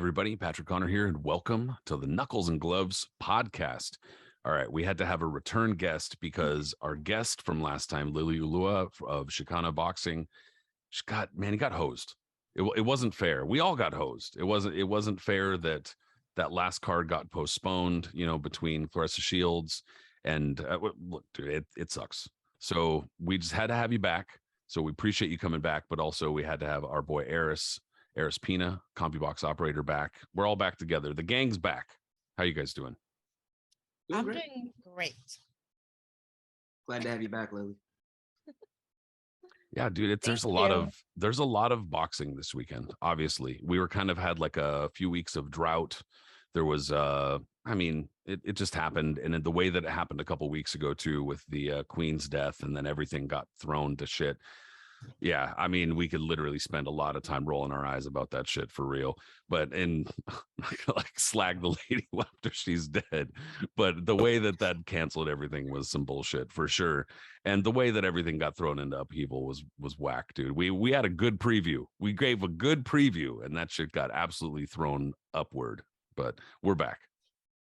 everybody, Patrick Connor here, and welcome to the Knuckles and Gloves podcast. All right, we had to have a return guest because our guest from last time, Lily Ulloa of Chicana Boxing, he got hosed. It wasn't fair. We all got hosed. It wasn't fair that that last card got postponed, between Claressa Shields and look, dude, it sucks. So we just had to have you back. So we appreciate you coming back, but also we had to have our boy Aris Pina, CompuBox operator, back. We're all back together. The gang's back. How you guys doing? I'm doing great. Glad to have you back, Lily. Yeah, dude, there's a lot of boxing this weekend. Obviously, we were kind of had like a few weeks of drought. There was it just happened, and in the way that it happened a couple weeks ago too, with the Queen's death, and then everything got thrown to shit. Yeah, I mean, we could literally spend a lot of time rolling our eyes about that shit for real. But like slag the lady after she's dead. But the way that canceled everything was some bullshit for sure. And the way that everything got thrown into upheaval was whack, dude. We had a good preview. We gave a good preview, and that shit got absolutely thrown upward. But we're back.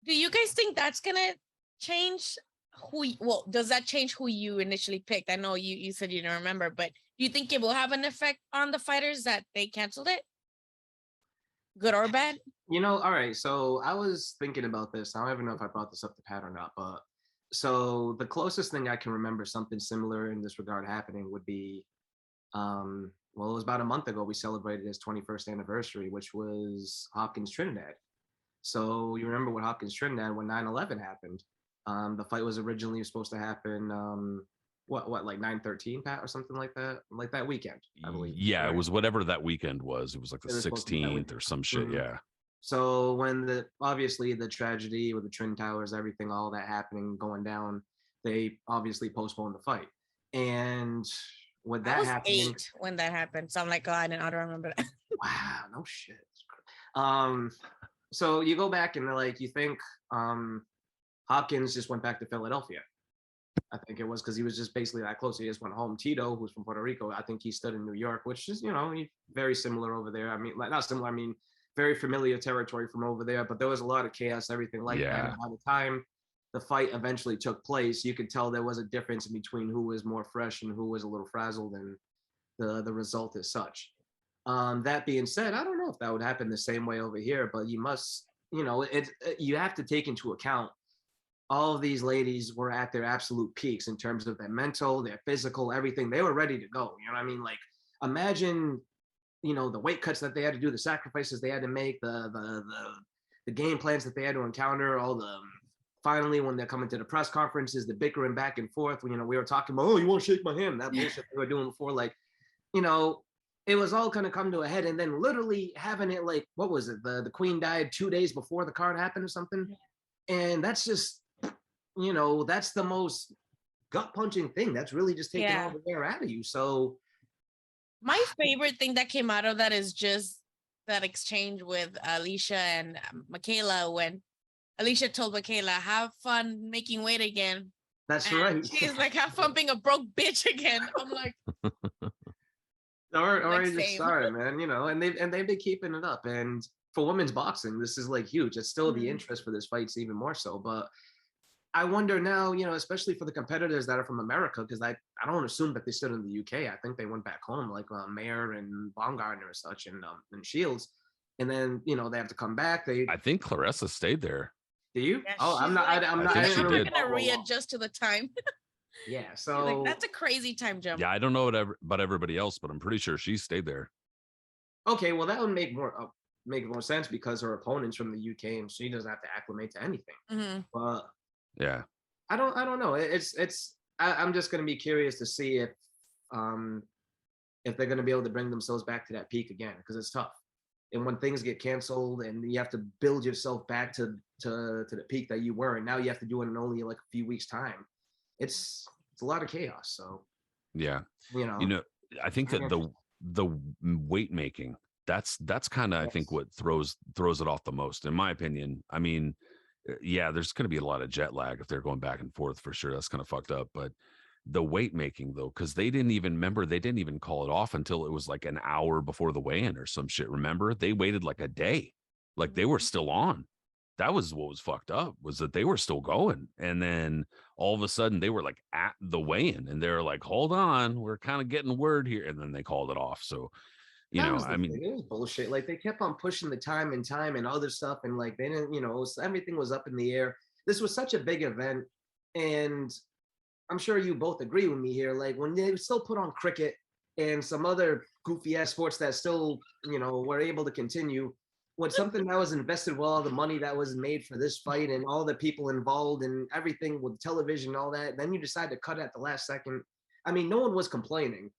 Do you guys think that's gonna change does that change who you initially picked? I know you said you don't remember, but do you think it will have an effect on the fighters that they canceled it? Good or bad? All right. So I was thinking about this. I don't even know if I brought this up to Pat or not, but so the closest thing I can remember something similar in this regard happening would be, it was about a month ago, we celebrated his 21st anniversary, which was Hopkins Trinidad. So you remember what Hopkins Trinidad when 9/11 happened. The fight was originally supposed to happen, like 9/13, Pat, or something like that weekend, I believe. Yeah, right? It was whatever that weekend was. It was like the 16th or some shit. Mm-hmm. Yeah. So when obviously the tragedy with the Twin Towers, everything, all that happening, going down, they obviously postponed the fight. And with that happening, 8 when that happened. So I'm like, I don't remember that. Wow, no shit. So you go back and you think Hopkins just went back to Philadelphia. I think it was because he was just basically that close. He just went home. Tito, who's from Puerto Rico, I think he stood in New York, which is, very similar over there. I mean, not similar. I mean, very familiar territory from over there. But there was a lot of chaos, everything like that. And by the time the fight eventually took place, you could tell there was a difference in between who was more fresh and who was a little frazzled, and the result is such. That being said, I don't know if that would happen the same way over here, but you must, you have to take into account all of these ladies were at their absolute peaks in terms of their mental, their physical, everything. They were ready to go. You know what I mean? Like, imagine, the weight cuts that they had to do, the sacrifices they had to make, the game plans that they had to encounter, finally when they're coming to the press conferences, the bickering back and forth. We were talking about, you won't shake my hand, that bullshit they were doing before. Like, it was all kind of come to a head, and then literally having it like, what was it? The Queen died 2 days before the card happened or something. And that's just, that's the most gut punching thing. That's really just taking all the air out of you. So my favorite thing that came out of that is just that exchange with Alicia and Michaela, when Alicia told Michaela, have fun making weight again. That's and right. She's like, have fun being a broke bitch again. I'm like, already just sorry, man. And they've been keeping it up. And for women's boxing, this is like huge. It's still the interest for this fight's even more so. But I wonder now, especially for the competitors that are from America, because I don't assume that they stood in the UK. I think they went back home, like Mayer and Baumgardner and such, and Shields. And then they have to come back. I think Claressa stayed there. Do you? Yeah, I'm not. Like, I'm not. I think I'm gonna readjust to the time. Yeah. So that's a crazy time jump. Yeah, I don't know about everybody else, but I'm pretty sure she stayed there. Okay, well that would make more sense because her opponent's from the UK and she doesn't have to acclimate to anything. Mm-hmm. But yeah, I don't know. I'm just gonna be curious to see if they're gonna be able to bring themselves back to that peak again, because it's tough. And when things get canceled and you have to build yourself back to the peak that you were, and now you have to do it in only like a few weeks' time, it's a lot of chaos. So yeah, I think that the weight making, that's kind of, I think, what throws it off the most, in my opinion. I mean, yeah, there's going to be a lot of jet lag if they're going back and forth for sure. That's kind of fucked up. But the weight making, though, because they didn't even call it off until it was like an hour before the weigh-in or some shit. Remember, they waited like a day. Like they were still on. That was what was fucked up, was that they were still going. And then all of a sudden they were like at the weigh-in and they're like, hold on, we're kind of getting word here. And then they called it off. So, That was I the mean, thing. It was bullshit. Like they kept on pushing the time and other stuff, and like they didn't, everything was up in the air. This was such a big event, and I'm sure you both agree with me here. Like when they still put on cricket and some other goofy ass sports that still, were able to continue, when something that was invested with all the money that was made for this fight and all the people involved and everything with television and all that, then you decide to cut at the last second. I mean, no one was complaining.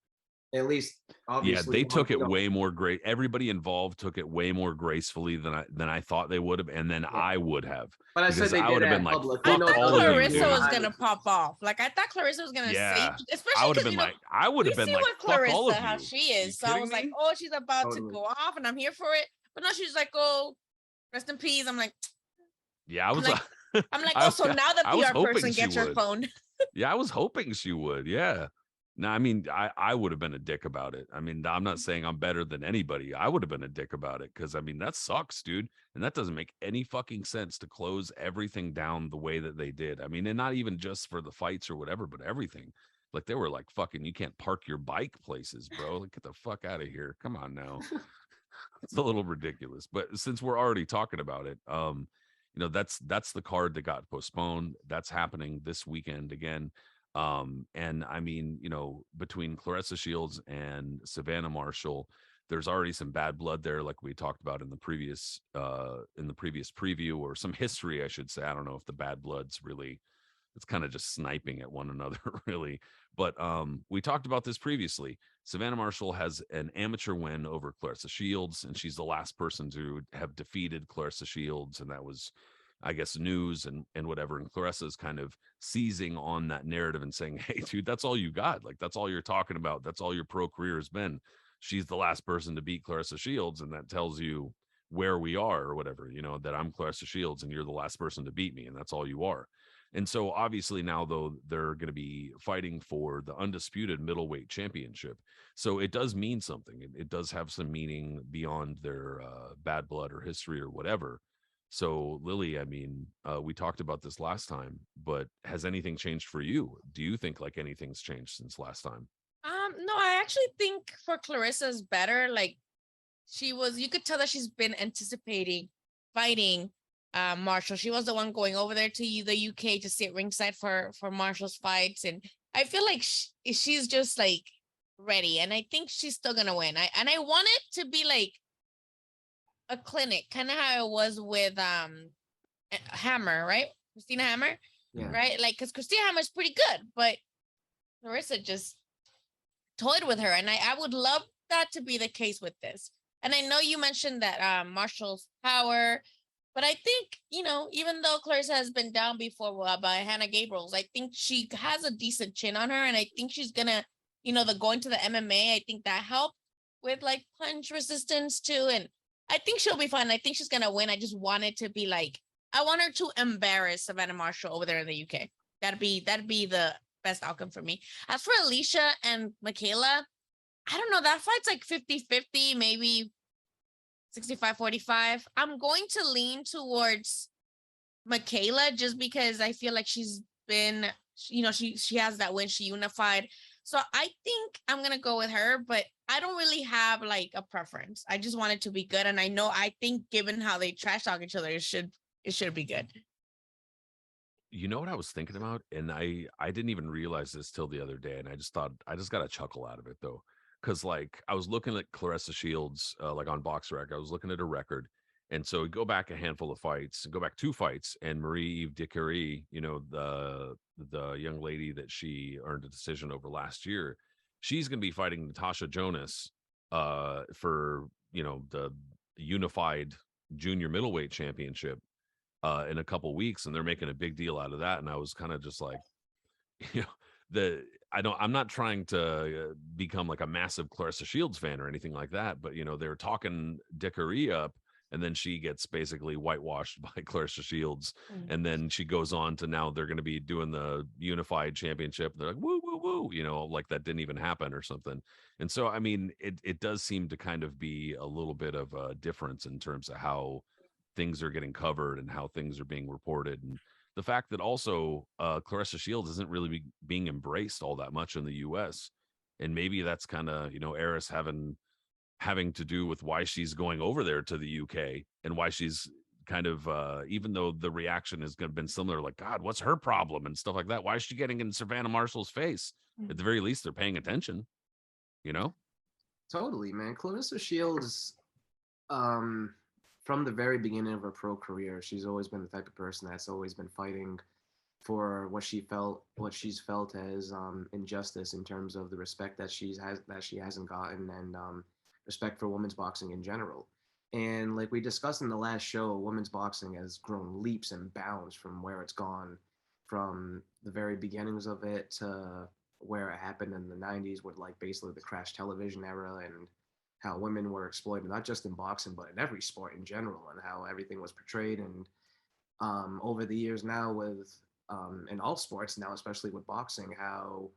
At least, obviously, yeah, they took it way more great. Everybody involved took it way more gracefully than I thought they would have, and then I would have. But I said they would did have been like, public. I fuck thought all of you. Claressa was dudes. gonna pop off. Like I thought Claressa was gonna Yeah, say, I especially would have because been like, I would have we been see like, what fuck all Claressa of how you. she is. You So I kidding was like, me? oh, she's about to Totally. go off, and I'm here for it. But now she's like, oh, rest in peace. I'm like, Yeah, I was like, I'm like, I- oh, so now the I was PR hoping person she gets her would. phone. Yeah, I was hoping she would. Yeah. No, I mean, I would have been a dick about it. I mean, I'm not saying I'm better than anybody. I would have been a dick about it because, I mean, that sucks, dude. And that doesn't make any fucking sense to close everything down the way that they did. I mean, and not even just for the fights or whatever, but everything. Like they were like, fucking, you can't park your bike places, bro. Like, get the fuck out of here. Come on now. It's a little ridiculous. But since we're already talking about it, that's the card that got postponed. That's happening this weekend again. And I mean, between Claressa Shields and Savannah Marshall, there's already some bad blood there, like we talked about in the previous preview, or some history, I should say. I don't know if the bad blood's really, it's kind of just sniping at one another, really. But we talked about this previously. Savannah Marshall has an amateur win over Claressa Shields, and she's the last person to have defeated Claressa Shields, and that was, I guess, news and whatever. And Claressa is kind of seizing on that narrative and saying, hey, dude, that's all you got. Like, that's all you're talking about. That's all your pro career has been. She's the last person to beat Claressa Shields. And that tells you where we are or whatever, that I'm Claressa Shields and you're the last person to beat me. And that's all you are. And so obviously now, though, they're going to be fighting for the undisputed middleweight championship. So it does mean something. It does have some meaning beyond their bad blood or history or whatever. So, Lily, I mean, we talked about this last time, but has anything changed for you? Do you think like anything's changed since last time? No, I actually think for Claressa's better. Like you could tell that she's been anticipating fighting Marshall. She was the one going over there to the UK to sit ringside for Marshall's fights, and I feel like she's just like ready, and I think she's still gonna win. I want it to be like a clinic, kind of how it was with Hammer, right? Christina Hammer, Yeah. right? Like, because Christina Hammer is pretty good, but Claressa just toyed with her, and I would love that to be the case with this. And I know you mentioned that Marshall's power, but I think, even though Claressa has been down before by Hannah Gabriels, I think she has a decent chin on her, and I think she's gonna, the going to the MMA, I think that helped with like punch resistance too, and I think she'll be fine. I think she's gonna win. I just want it to be like, I want her to embarrass Savannah Marshall over there in the UK. That'd be the best outcome for me. As for Alicia and Michaela, I don't know. That fight's like 50-50, maybe 65-45. I'm going to lean towards Michaela just because I feel like she's been, she has that win. She unified. So I think I'm going to go with her, but I don't really have like a preference. I just want it to be good. And I think given how they trash talk each other, it should be good. You know what I was thinking about? And I didn't even realize this till the other day. And I just thought, I just got a chuckle out of it though. Cause like I was looking at Claressa Shields, like on BoxRec, I was looking at her record. And so we go back a handful of fights, go back 2 fights, and Marie-Eve Dicurie, the young lady that she earned a decision over last year, she's going to be fighting Natasha Jonas for, the unified junior middleweight championship in a couple weeks, and they're making a big deal out of that. And I was kind of just like, I'm not trying to become like a massive Claressa Shields fan or anything like that, but they're talking Dicurie up, and then she gets basically whitewashed by Claressa Shields, and then she goes on to now they're going to be doing the unified championship. They're like, woo woo woo, like that didn't even happen or something. And so I mean, it does seem to kind of be a little bit of a difference in terms of how things are getting covered and how things are being reported, and the fact that also Claressa Shields isn't really being embraced all that much in the US. And maybe that's kind of, Aris having to do with why she's going over there to the UK, and why she's kind of even though the reaction has been similar, like, God, what's her problem and stuff like that, why is she getting in Savannah Marshall's face? At the very least, they're paying attention, Totally, man. Claressa Shields, from the very beginning of her pro career, she's always been the type of person that's always been fighting for what she's felt as injustice in terms of the respect that she hasn't gotten, and respect for women's boxing in general. And like we discussed in the last show, women's boxing has grown leaps and bounds from where it's gone from the very beginnings of it to where it happened in the 90s with like basically the crash television era, and how women were exploited, not just in boxing, but in every sport in general, and how everything was portrayed. And over the years now with in all sports now, especially with boxing, how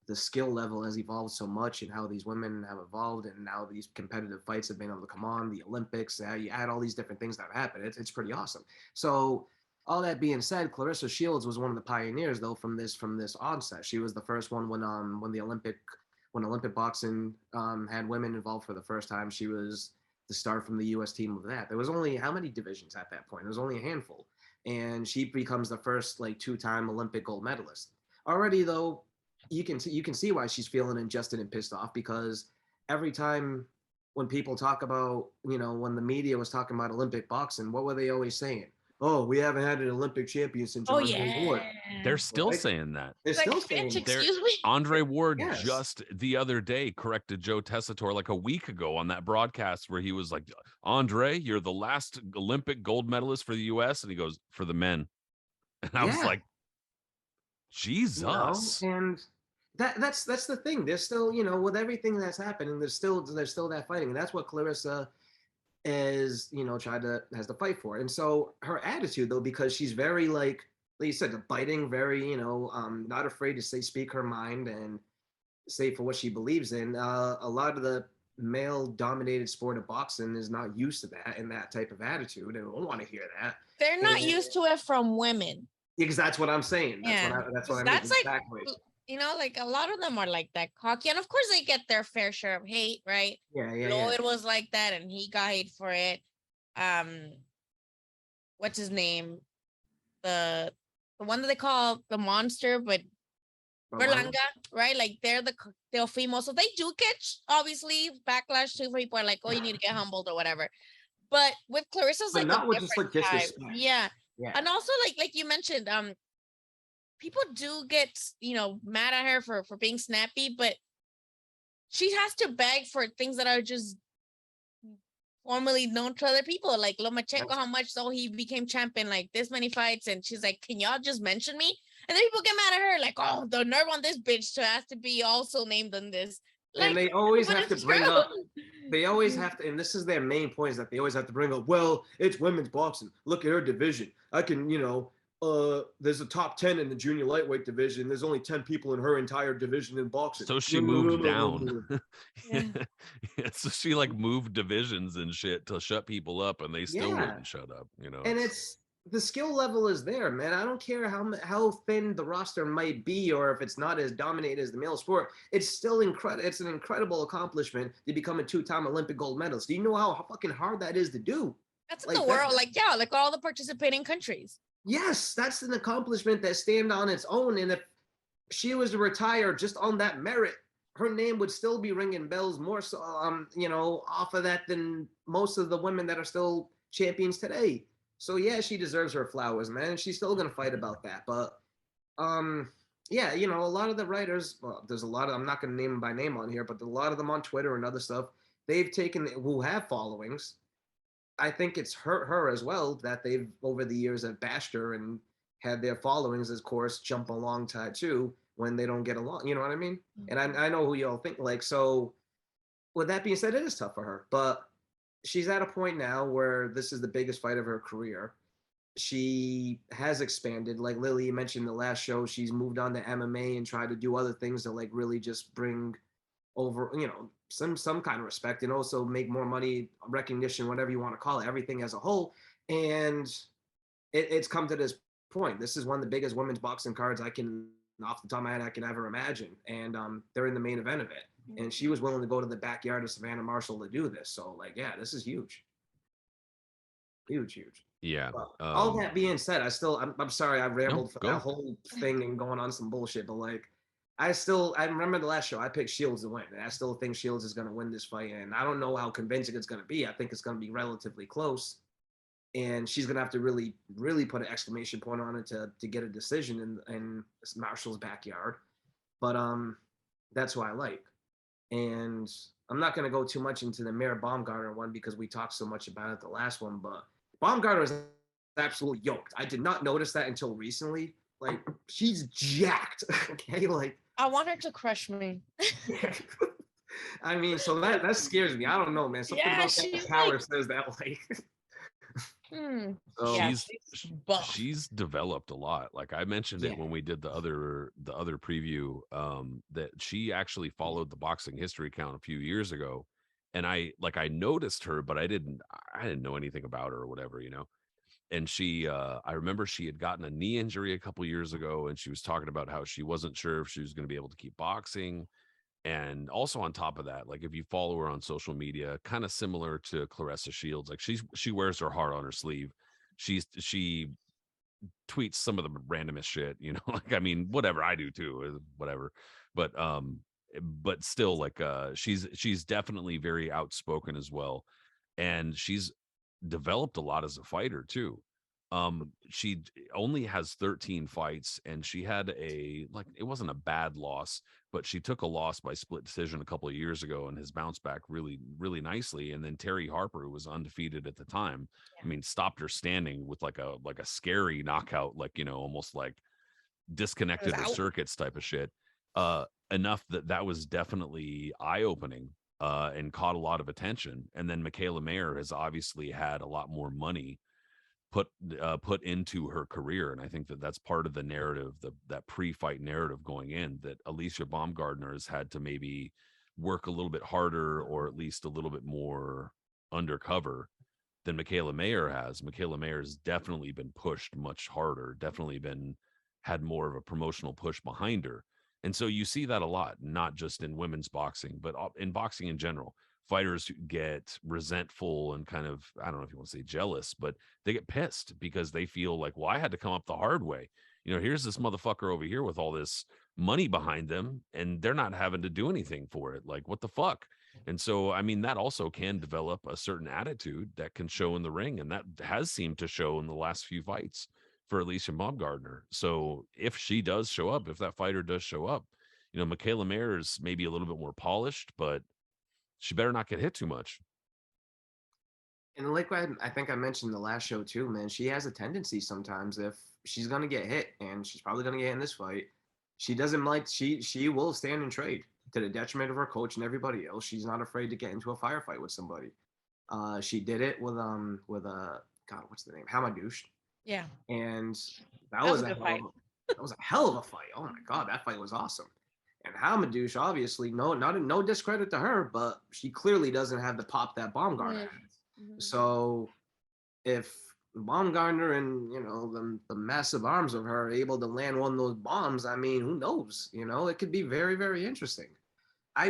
the skill level has evolved so much, and how these women have evolved, and now these competitive fights have been able to come on, the Olympics, you add all these different things that happen. It's pretty awesome. So all that being said, Claressa Shields was one of the pioneers though from this onset. She was the first one when Olympic boxing had women involved for the first time. She was the star from the US team of that. There was only how many divisions at that point? There was only a handful. And she becomes the first like 2-time Olympic gold medalist. Already though, you can see why she's feeling injustice and pissed off, because every time when people talk about, when the media was talking about Olympic boxing, what were they always saying? Oh, we haven't had an Olympic champion since Andre Ward. They're still saying that. They're like, still saying bitch, that. excuse me. Andre Ward Yes. just the other day corrected Joe Tessitore like a week ago on that broadcast where he was like, Andre, you're the last Olympic gold medalist for the US. And he goes, for the men. And I was like, Jesus. And that's the thing. There's still, with everything that's happening, there's still that fighting. And that's what Claressa is, has to fight for. And so her attitude though, because she's very like you said, biting, very, not afraid to speak her mind and say for what she believes in. A lot of the male dominated sport of boxing is not used to that and that type of attitude, and don't want to hear that. They're not used to it from women. Because that's what I'm saying. That's what I mean. Exactly. Like a lot of them are like that, cocky, and of course they get their fair share of hate, right? Lloyd was like that, and he got hate for it. What's his name? The one that they call the monster, but Berlanga, right? Like they're the Teofimo, so they do catch obviously backlash too. People are like, oh, you need to get humbled or whatever. But with Claressa's like not a with just like disrespect. yeah, and also like you mentioned, people do get mad at her for being snappy, but she has to beg for things that are just formerly known to other people, like Lomachenko, how much so he became champion, like this many fights, and she's like, can y'all just mention me? And then people get mad at her, like, oh, the nerve on this bitch to have to be also named on this. Like, and they always have to bring up, and this is their main point, is that they always have to bring up, well, it's women's boxing. Look at her division. I can, there's a top 10 in the junior lightweight division. There's only 10 people in her entire division in boxing. So she moved down. So she like moved divisions and shit to shut people up, and they still wouldn't shut up, And it's the skill level is there, man. I don't care how thin the roster might be, or if it's not as dominated as the male sport. It's still incredible. It's an incredible accomplishment to become a 2-time Olympic gold medalist. Do you know how fucking hard that is to do? That's in the world, like all the participating countries. Yes, that's an accomplishment that stands on its own. And if she was to retire just on that merit, her name would still be ringing bells more so, off of that than most of the women that are still champions today. So yeah, she deserves her flowers, man. She's still gonna fight about that. But a lot of the writers, well, there's a lot of, I'm not gonna name them by name on here, but a lot of them on Twitter and other stuff, they've taken, who have followings. I think it's hurt her as well that they've over the years have bashed her and had their followings, of course, jump alongside too when they don't get along. You know what I mean? Mm-hmm. And I know who y'all think like. So with that being said, it is tough for her, but she's at a point now where this is the biggest fight of her career. She has expanded, like Lily mentioned in the last show. She's moved on to MMA and tried to do other things to like really just bring over, some kind of respect, and also make more money, recognition, whatever you want to call it, everything as a whole. And it's come to this point. This is one of the biggest women's boxing cards I can, off the top of my head, I can ever imagine. And they're in the main event of it. And she was willing to go to the backyard of Savannah Marshall to do this. So, like, yeah, this is huge. Huge. Yeah. But all that being said, I'm sorry I rambled for that whole thing and going on some bullshit, but like, I remember the last show I picked Shields to win, and I still think Shields is going to win this fight. And I don't know how convincing it's going to be. I think it's going to be relatively close, and she's going to have to really, really put an exclamation point on it to get a decision in Marshall's backyard. But that's who I like. And I'm not going to go too much into the Mayor Baumgardner one because we talked so much about it the last one, but Baumgardner is absolutely yoked. I did not notice that until recently. Like, she's jacked. Okay, like, I want her to crush me. I mean, so that scares me. I don't know, man. Something about that power says that, like. So she's developed a lot. Like I mentioned it when we did the other preview, that she actually followed the boxing history account a few years ago, and I noticed her, but I didn't know anything about her or whatever, you know. And she I remember she had gotten a knee injury a couple years ago, and she was talking about how she wasn't sure if she was going to be able to keep boxing. And also on top of that, like if you follow her on social media, kind of similar to Claressa Shields, like she wears her heart on her sleeve. She tweets some of the randomest shit, you know, like, I mean, whatever, I do too, whatever. But still, like she's definitely very outspoken as well. And she's developed a lot as a fighter too. She only has 13 fights, and she had it wasn't a bad loss, but she took a loss by split decision a couple of years ago and has bounced back really, really nicely. And then Terry Harper, who was undefeated at the time, I mean, stopped her standing with like a scary knockout, like, you know, almost like disconnected her circuits type of shit. Enough that was definitely eye-opening and caught a lot of attention. And then Michaela Mayer has obviously had a lot more money put into her career, and I think that's part of the narrative, that pre-fight narrative going in, that Alicia Baumgardner has had to maybe work a little bit harder, or at least a little bit more undercover than Michaela Mayer has. Michaela Mayer has definitely been pushed much harder, definitely had more of a promotional push behind her. And so you see that a lot, not just in women's boxing, but in boxing in general. Fighters who get resentful and kind of, I don't know if you want to say jealous, but they get pissed because they feel like, well, I had to come up the hard way. You know, here's this motherfucker over here with all this money behind them, and they're not having to do anything for it. Like, what the fuck? And so, I mean, that also can develop a certain attitude that can show in the ring. And that has seemed to show in the last few fights for Alicia Baumgardner. So if she does show up, if that fighter does show up, you know, Michaela Mayer is maybe a little bit more polished, but she better not get hit too much. And like I think I mentioned the last show too, man, she has a tendency sometimes, if she's going to get hit, and she's probably going to get in this fight, she doesn't like, she will stand and trade to the detriment of her coach and everybody else. She's not afraid to get into a firefight with somebody. She did it with God, what's the name? Hamadouche. Yeah. And that was a fight. That was a hell of a fight. Oh my God, that fight was awesome. And Hamadouche, obviously, no discredit to her, but she clearly doesn't have the pop that Baumgardner has. So if Baumgardner and, you know, the massive arms of her are able to land one of those bombs, I mean, who knows? You know, it could be very, very interesting.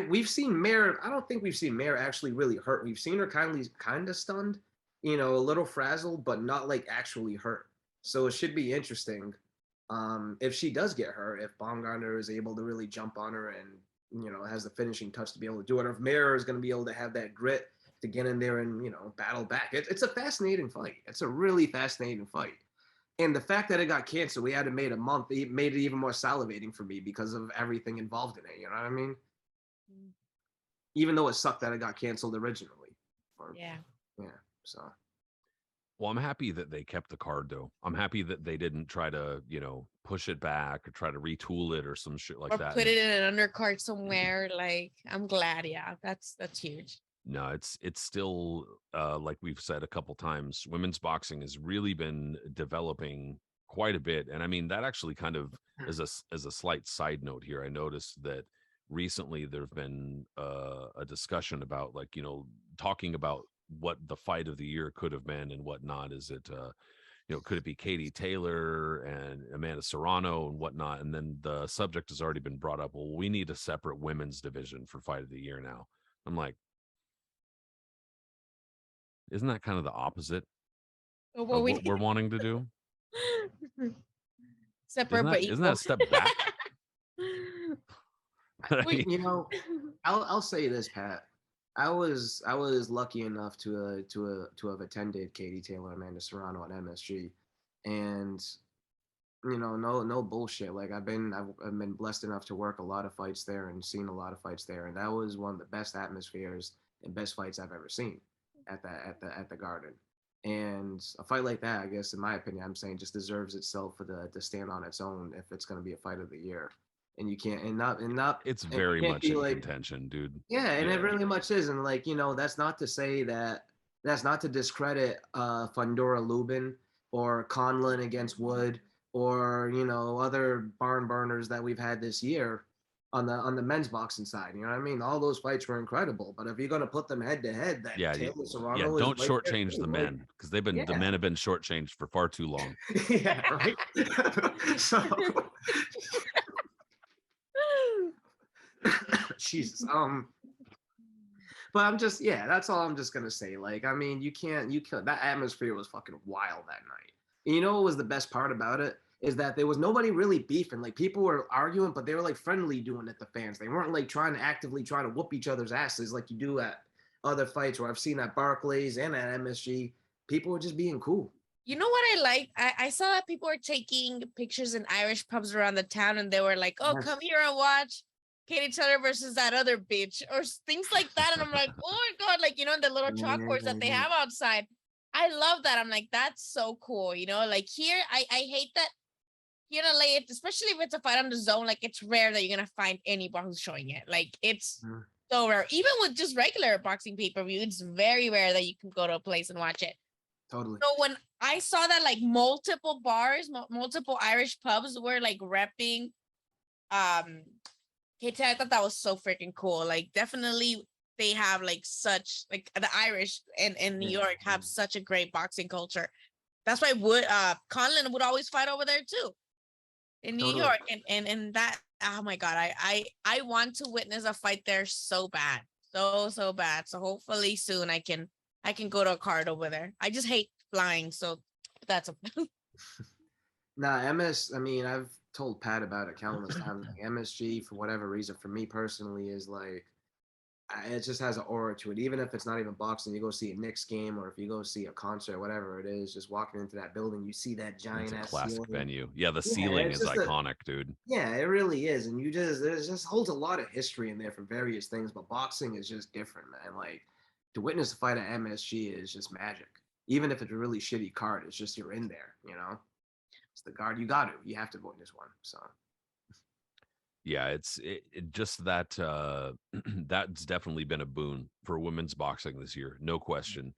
We've seen Mayer. I don't think we've seen Mayer actually really hurt. We've seen her kind of stunned, you know, a little frazzled, but not like actually hurt. So it should be interesting. If she does get hurt, if Baumgardner is able to really jump on her and, you know, has the finishing touch to be able to do it, or if Mayer is going to be able to have that grit to get in there and, you know, battle back. It's a fascinating fight. It's a really fascinating fight. And the fact that it got canceled, we had to made a month, it made it even more salivating for me because of everything involved in it. You know what I mean? Even though it sucked that it got canceled originally. Yeah. So. Well, I'm happy that they kept the card, though. I'm happy that they didn't try to, you know, push it back or try to retool it or some shit like that. Or put it in an undercard somewhere. Like, I'm glad. Yeah, that's huge. No, it's still, like we've said a couple times, women's boxing has really been developing quite a bit. And I mean, that actually kind of, as a slight side note here, I noticed that recently there've been a discussion about, like, talking about what the fight of the year could have been and whatnot. Is it could it be Katie Taylor and Amanda Serrano and whatnot? And then the subject has already been brought up. Well, we need a separate women's division for fight of the year now. I'm like, isn't that kind of the opposite Well, of we what we're wanting to do? separate but Isn't that equal. a step back? I Wait, mean, I'll say this, Pat. I was lucky enough to have attended Katie Taylor, Amanda Serrano at MSG, and no bullshit. Like I've been blessed enough to work a lot of fights there and seen a lot of fights there, and that was one of the best atmospheres and best fights I've ever seen at the Garden. And a fight like that, I guess, in my opinion, I'm saying just deserves itself for to stand on its own if it's going to be a fight of the year. And you can't it's and very you can't much be in like, contention, dude. yeah, and it really much is. And like, that's not to say that's not to discredit Fundora Lubin or Conlon against Wood or, other barn burners that we've had this year on the men's boxing side. You know what I mean? All those fights were incredible. But if you're gonna put them head to head, that Taylor Serrano is don't right shortchange there, the like, men, because the yeah. men have been shortchanged for far too long. Yeah, right. So Jesus. But I'm just, that's all I'm just gonna say. Like, I mean, you can't that atmosphere was fucking wild that night. And you know what was the best part about it? Is that there was nobody really beefing. Like, people were arguing, but they were like friendly doing it to fans. They weren't like actively trying to whoop each other's asses like you do at other fights where I've seen at Barclays and at MSG. People were just being cool. You know what I like? I saw that people were taking pictures in Irish pubs around the town, and they were like, "Oh, Yes. come here and watch Katie Taylor versus that other bitch," or things like that. And I'm like, "Oh my god!" Like, the little chalkboards that they have outside. I love that. I'm like, that's so cool. Like here, I hate that here in LA, especially if it's a fight on the zone. Like, it's rare that you're gonna find anybody who's showing it. Like, it's so rare. Even with just regular boxing pay-per-view, it's very rare that you can go to a place and watch it. Totally. So when I saw that, like, multiple bars, multiple Irish pubs were like repping Katie, I thought that was so freaking cool. Like, definitely they have like such, like, the Irish in New York have such a great boxing culture. That's why Conlon would always fight over there too in New York. And that, oh my god, I want to witness a fight there so bad. So bad. So hopefully soon I can go to a card over there. I just hate flying, so that's a Nah, I mean, I've told Pat about it countless times. Like, MSG, for whatever reason, for me personally, is like, it just has an aura to it. Even if it's not even boxing, you go see a Knicks game, or if you go see a concert, whatever it is, just walking into that building, you see that giant It's a ass classic ceiling. venue. Yeah, the ceiling is iconic, dude. Yeah, it really is. And there's just holds a lot of history in there for various things, but boxing is just different, man. Like, to witness a fight at MSG is just magic. Even if it's a really shitty card, it's just you're in there, It's the guard. You have to witness one. So Yeah, it's just that that's definitely been a boon for women's boxing this year, no question.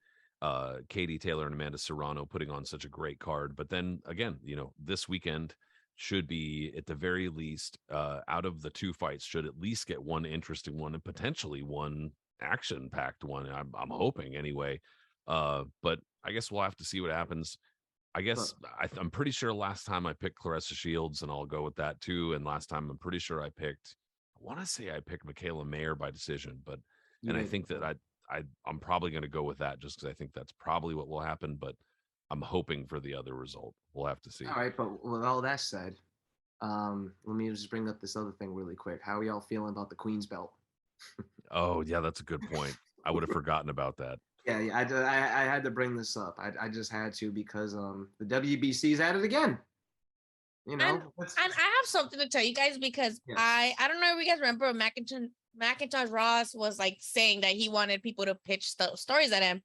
Katie Taylor and Amanda Serrano putting on such a great card, but then again, this weekend should be, at the very least, out of the two fights, should at least get one interesting one and potentially one action-packed one. I'm hoping anyway. But I guess we'll have to see what happens. I guess I'm pretty sure last time I picked Claressa Shields, and I'll go with that too. And last time I'm pretty sure I want to say I picked Michaela Mayer by decision, but I think that I'm probably going to go with that just because I think that's probably what will happen. But I'm hoping for the other result. We'll have to see. All right, but with all that said, let me just bring up this other thing really quick. How are y'all feeling about the Queen's belt? Oh yeah, that's a good point. I would have forgotten about that. Yeah, I had to bring this up. I just had to because the WBC's at it again. And I have something to tell you guys because I don't know if you guys remember Macintosh Ross was like saying that he wanted people to pitch stories at him.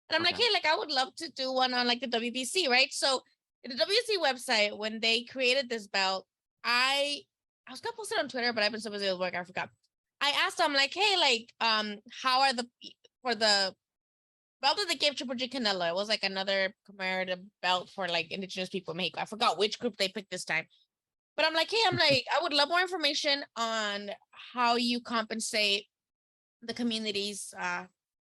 And I'm like, hey, like, I would love to do one on like the WBC, right? So the WBC website, when they created this belt, I was gonna post it on Twitter, but I've been so busy with work, I forgot. I asked them, like, hey, like, how are for the belt that they gave Triple G Canelo? It was like another commemorative belt for like indigenous people in Mexico. I forgot which group they picked this time. But I'm like, hey, I would love more information on how you compensate the communities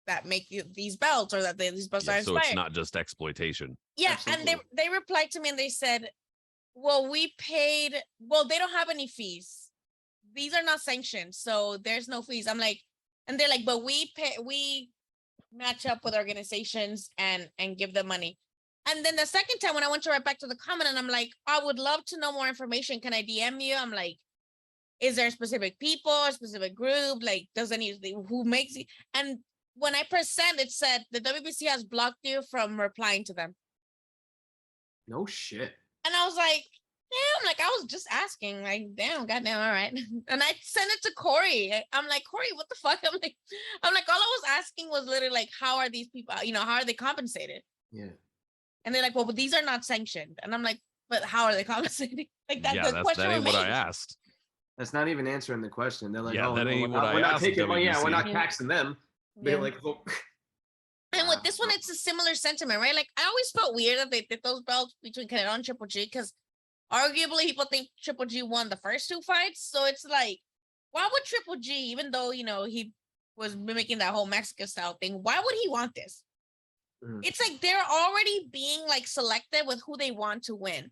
that make these belts, or that these belts are So inspired. it's not just exploitation. Yeah, Absolutely. and they replied to me and they said, well, they don't have any fees. These are not sanctioned, so there's no fees. I'm like, and they're like, but we match up with organizations and give them money. And then the second time when I went to write back to the comment, and I'm like, I would love to know more information. Can I DM you? I'm like, is there specific people, a specific group? Like, who makes it? And when I pressed send, it said the WBC has blocked you from replying to them. No shit. And I was like, damn, like I was just asking, like, damn, goddamn, all right. And I sent it to Corey. I'm like, Corey, what the fuck? I'm like, all I was asking was literally like, how are these people, how are they compensated? Yeah. And they're like, well, but these are not sanctioned. And I'm like, but how are they compensated? Like that, Yeah, the question that ain't what I remains. asked. That's not even answering the question. They're like, Yeah, oh, that no, ain't we're what not, I we're not asked, taking money. Yeah, we're not WBC. taxing them. They're like, well, And with this one, it's a similar sentiment, right? Like I always felt weird that they did those belts between Canelo and Triple G, because arguably people think Triple G won the first two fights. So it's like, why would Triple G, even though, he was mimicking that whole Mexican style thing, why would he want this? It's like they're already being like selective with who they want to win.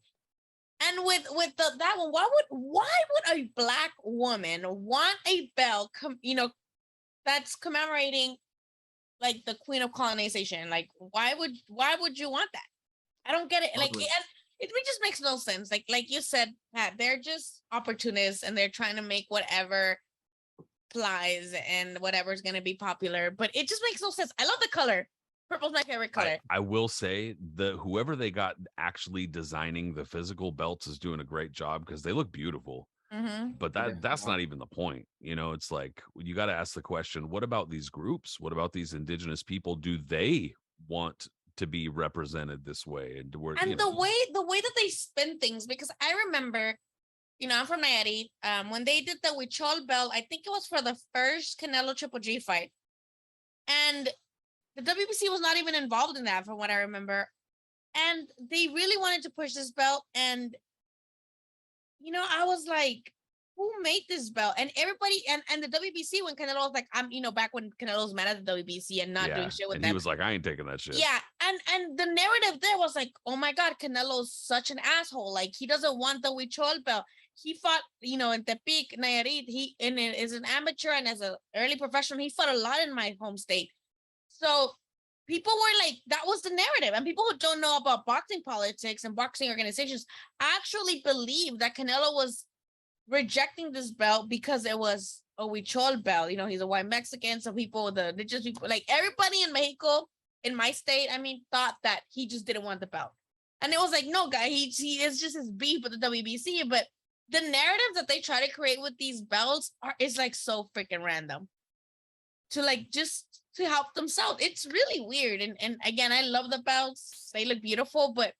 And with that one, why would a Black woman want a belt, that's commemorating like the Queen of Colonization? Like, why would you want that? I don't get it. Like, it just makes no sense. Like you said, Pat, they're just opportunists and they're trying to make whatever flies and whatever's going to be popular. But it just makes no sense. I love the color. Purple's my favorite color. I will say whoever they got actually designing the physical belts is doing a great job, because they look beautiful. Mm-hmm. But that's not even the point. It's like, you got to ask the question, what about these groups? What about these indigenous people? Do they want to be represented this way? And the way that they spin things, because I remember, I'm from Nayarit. When they did the Huichol belt, I think it was for the first Canelo Triple G fight, and the WBC was not even involved in that, from what I remember. And they really wanted to push this belt, and I was like, who made this belt? And everybody, and the WBC, when Canelo was like, I'm, back when Canelo was mad at the WBC and not doing shit with them. And he was like, I ain't taking that shit. Yeah, and the narrative there was like, oh my God, Canelo's such an asshole. Like, he doesn't want the Huichol belt. He fought, in Tepic, Nayarit. He is an amateur, and as an early professional, he fought a lot in my home state. So people were like, that was the narrative. And people who don't know about boxing politics and boxing organizations actually believe that Canelo was rejecting this belt because it was a Huichol belt. He's a white Mexican. So people, the indigenous people, like everybody in Mexico, in my state, thought that he just didn't want the belt. And it was like, no, guy, he is just his beef with the WBC. But the narrative that they try to create with these belts is like so freaking random. To help themselves. It's really weird. And again, I love the belts. They look beautiful, but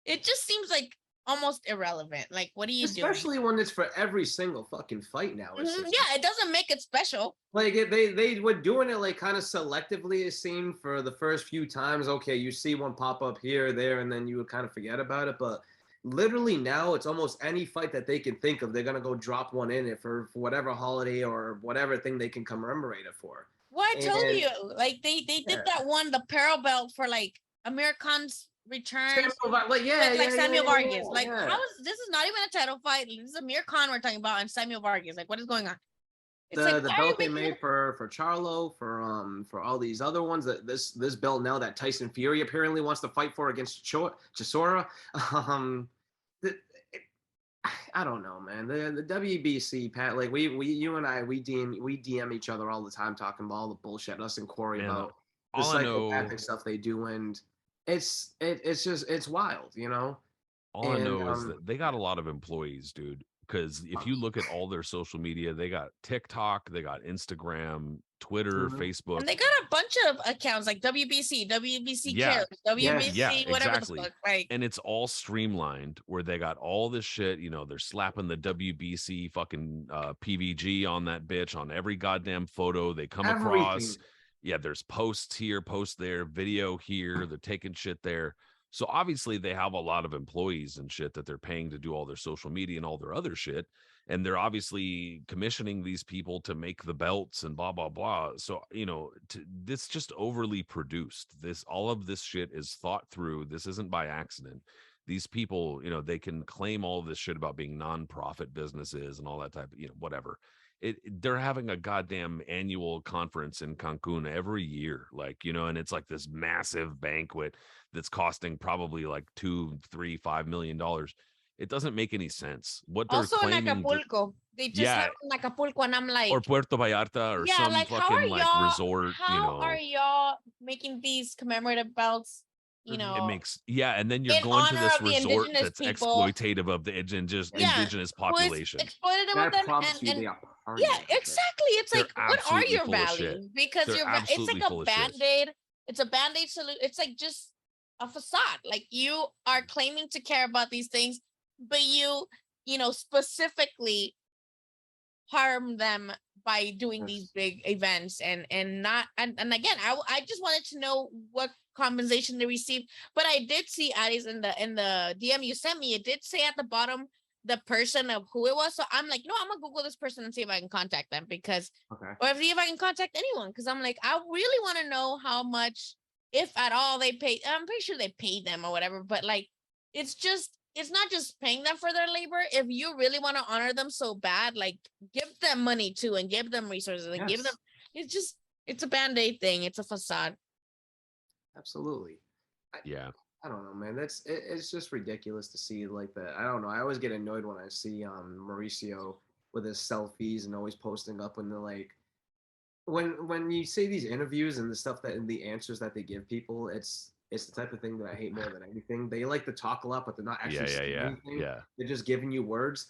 it just seems like almost irrelevant. Like, what are you doing? Especially when it's for every single fucking fight now. Yeah, it doesn't make it special. Like, they were doing it like kind of selectively, it seemed, for the first few times. Okay, you see one pop up here, there, and then you would kind of forget about it. But literally now, it's almost any fight that they can think of, they're going to go drop one in it for whatever holiday or whatever thing they can commemorate it for. Well, I told you, like they did that one, the Peril belt, for like Amir Khan's return. Samuel Vargas. How is this is not even a title fight? This is Amir Khan we're talking about, and Samuel Vargas. Like, what is going on? It's the belt they made for Charlo, for all these other ones. That this belt now that Tyson Fury apparently wants to fight for against Chisora. I don't know, man. The WBC, Pat, like you and I, we DM each other all the time talking about all the bullshit, us and Corey, about the psychopathic stuff they do, and it's wild, All I know is that they got a lot of employees, dude. Because if you look at all their social media, they got TikTok, they got Instagram, Twitter, Facebook. And they got a bunch of accounts like WBC Cares, WBC, whatever the fuck. Like, and it's all streamlined where they got all this shit. They're slapping the WBC fucking PVG on that bitch on every goddamn photo they come across. Yeah, there's posts here, posts there, video here. They're taking shit there. So obviously they have a lot of employees and shit that they're paying to do all their social media and all their other shit. And they're obviously commissioning these people to make the belts and blah, blah, blah. So, this just overly produced. All of this shit is thought through. This isn't by accident. These people, they can claim all this shit about being nonprofit businesses and all that type of, whatever. They're having a goddamn annual conference in Cancun every year, and it's like this massive banquet that's costing probably like $2, $3, $5 million. It doesn't make any sense. What they're Also in claiming Acapulco. They just have in Acapulco, and I'm like, or Puerto Vallarta or some like, fucking like resort. How are y'all making these commemorative belts? It makes and then you're in going to honor this of the resort indigenous that's people, exploitative of the indigenous population. Exploitative That of them, prompts you the party. yeah, exactly. It's They're like, what are your absolutely full of shit. values? Because They're it's absolutely like full a of shit. band-aid. It's a band-aid solution. It's like just a facade. Like, you are claiming to care about these things, but you specifically harm them by doing these big events and again, I just wanted to know what compensation they received. But I did see, Addis, in the DM you sent me, it did say at the bottom the person of who it was. So I'm like, no, I'm gonna Google this person and see if I can contact them, because or see if I can contact anyone, because I'm like, I really want to know how much, if at all, they paid. I'm pretty sure they paid them or whatever, but like, it's not just paying them for their labor. If you really want to honor them so bad, like, give them money too, and give them resources, and give them. It's a band-aid thing. It's a facade. Absolutely. I don't know, man. It's just ridiculous to see like that. I don't know. I always get annoyed when I see Mauricio with his selfies and always posting up when they're like, when you see these interviews and the stuff and the answers that they give people, it's the type of thing that I hate more than anything. They like to talk a lot, but they're not actually saying anything. They're just giving you words.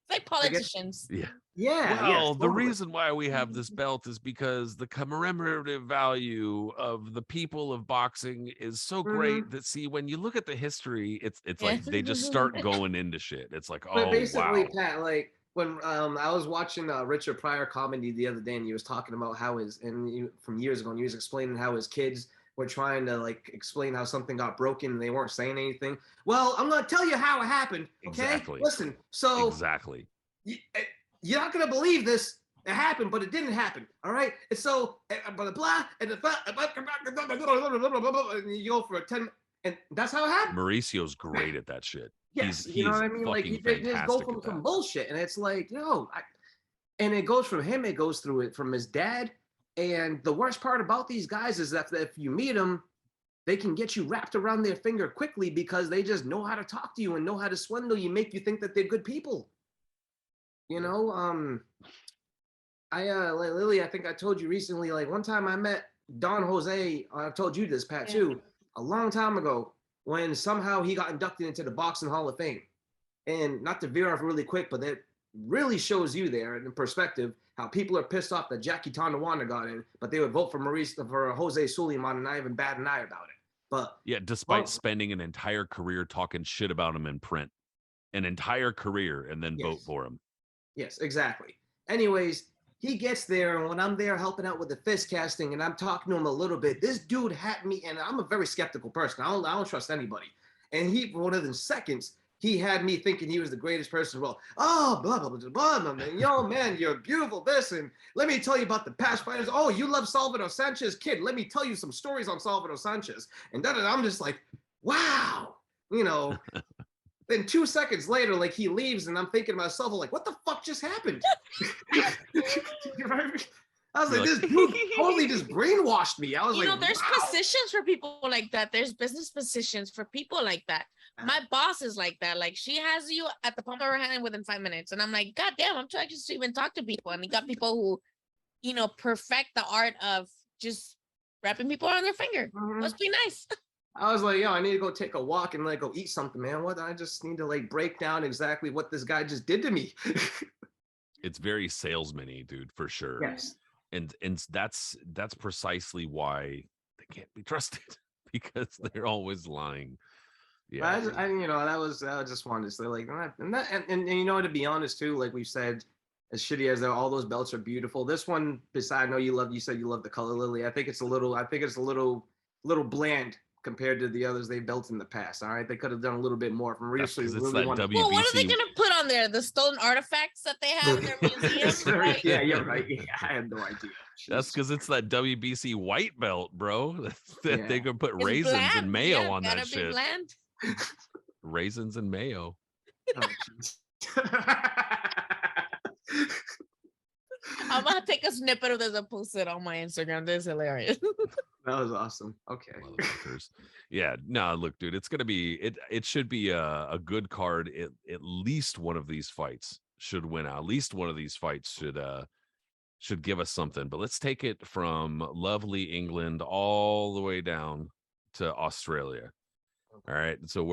Like politicians. Well, the reason why we have this belt is because the commemorative value of the people of boxing is so great that, see, when you look at the history, it's like they just start going into shit. It's like, but basically, wow. Pat, like, when I was watching Richard Pryor comedy the other day, and he was talking about how from years ago, and he was explaining how his kids were trying to like explain how something got broken and they weren't saying anything. Well, I'm gonna tell you how it happened. Okay, exactly. Listen. So exactly, you're not gonna believe this. It happened, but it didn't happen. All right. And so blah blah and you go for a 10, and that's how it happened. Mauricio's great at that shit. Yes, you know what I mean. Like, he just go from some bullshit, and it's like, and it goes from him. It goes through it from his dad. And the worst part about these guys is that if you meet them, they can get you wrapped around their finger quickly because they just know how to talk to you and know how to swindle you, make you think that they're good people. Lily, I think I told you recently, like, one time I met Don Jose, I've told you this, Pat, too, a long time ago, when somehow he got inducted into the Boxing Hall of Fame. And not to veer off really quick, but that really shows you there in perspective how people are pissed off that Jackie Tonawanda got in, but they would vote for Jose Sulaiman and not even bat an eye about it. But despite spending an entire career talking shit about him in print, an entire career, and then vote for him. Yes, exactly. Anyways, he gets there, and when I'm there helping out with the fist casting, and I'm talking to him a little bit, this dude had me, and I'm a very skeptical person. I don't trust anybody. And within seconds, he had me thinking he was the greatest person. Well, blah, blah, blah, blah, blah, man. Yo, man, you're beautiful, this. And let me tell you about the past fighters. Oh, you love Salvador Sanchez? Kid, let me tell you some stories on Salvador Sanchez. And I'm just like, wow. Then 2 seconds later, like, he leaves, and I'm thinking to myself, like, what the fuck just happened? You know what I mean? I was like, this dude totally just brainwashed me. I was like, there's positions for people like that. There's business positions for people like that. My boss is like that. Like, she has you at the palm of her hand within 5 minutes. And I'm like, God damn, I'm too anxious to even talk to people. And you got people who, perfect the art of just wrapping people around their finger. Must be nice. I was like, I need to go take a walk and like go eat something, man. What? I just need to like break down exactly what this guy just did to me. It's very salesman-y, dude, for sure. Yes. And that's precisely why they can't be trusted, because they're always lying. Yeah, I just wanted to say, like, and to be honest too, like we've said, as shitty as all those belts are beautiful, this one, besides, I know you said you love the color, Lily. I think it's a little bland compared to the others they built in the past. All right, they could have done a little bit more. From That's really, 'cause it's really that want. Well, what are they WBC. gonna put on there? The stolen artifacts that they have in their museum? Like, Yeah, you're right. Yeah, I had no idea. That's Jesus. because it's that WBC white belt, bro. That Yeah. they could put it's raisins bland. and mayo Yeah, on gotta that be shit. bland. Raisins and mayo. Oh, jeez. I'm gonna take a snippet of this and post it on my Instagram. This is hilarious. That was awesome. Okay. Motherfuckers. Yeah, no, look, dude, it's gonna be it should be a good card. At least one of these fights should win out. At least one of these fights should give us something. But let's take it from lovely England all the way down to Australia. All right. So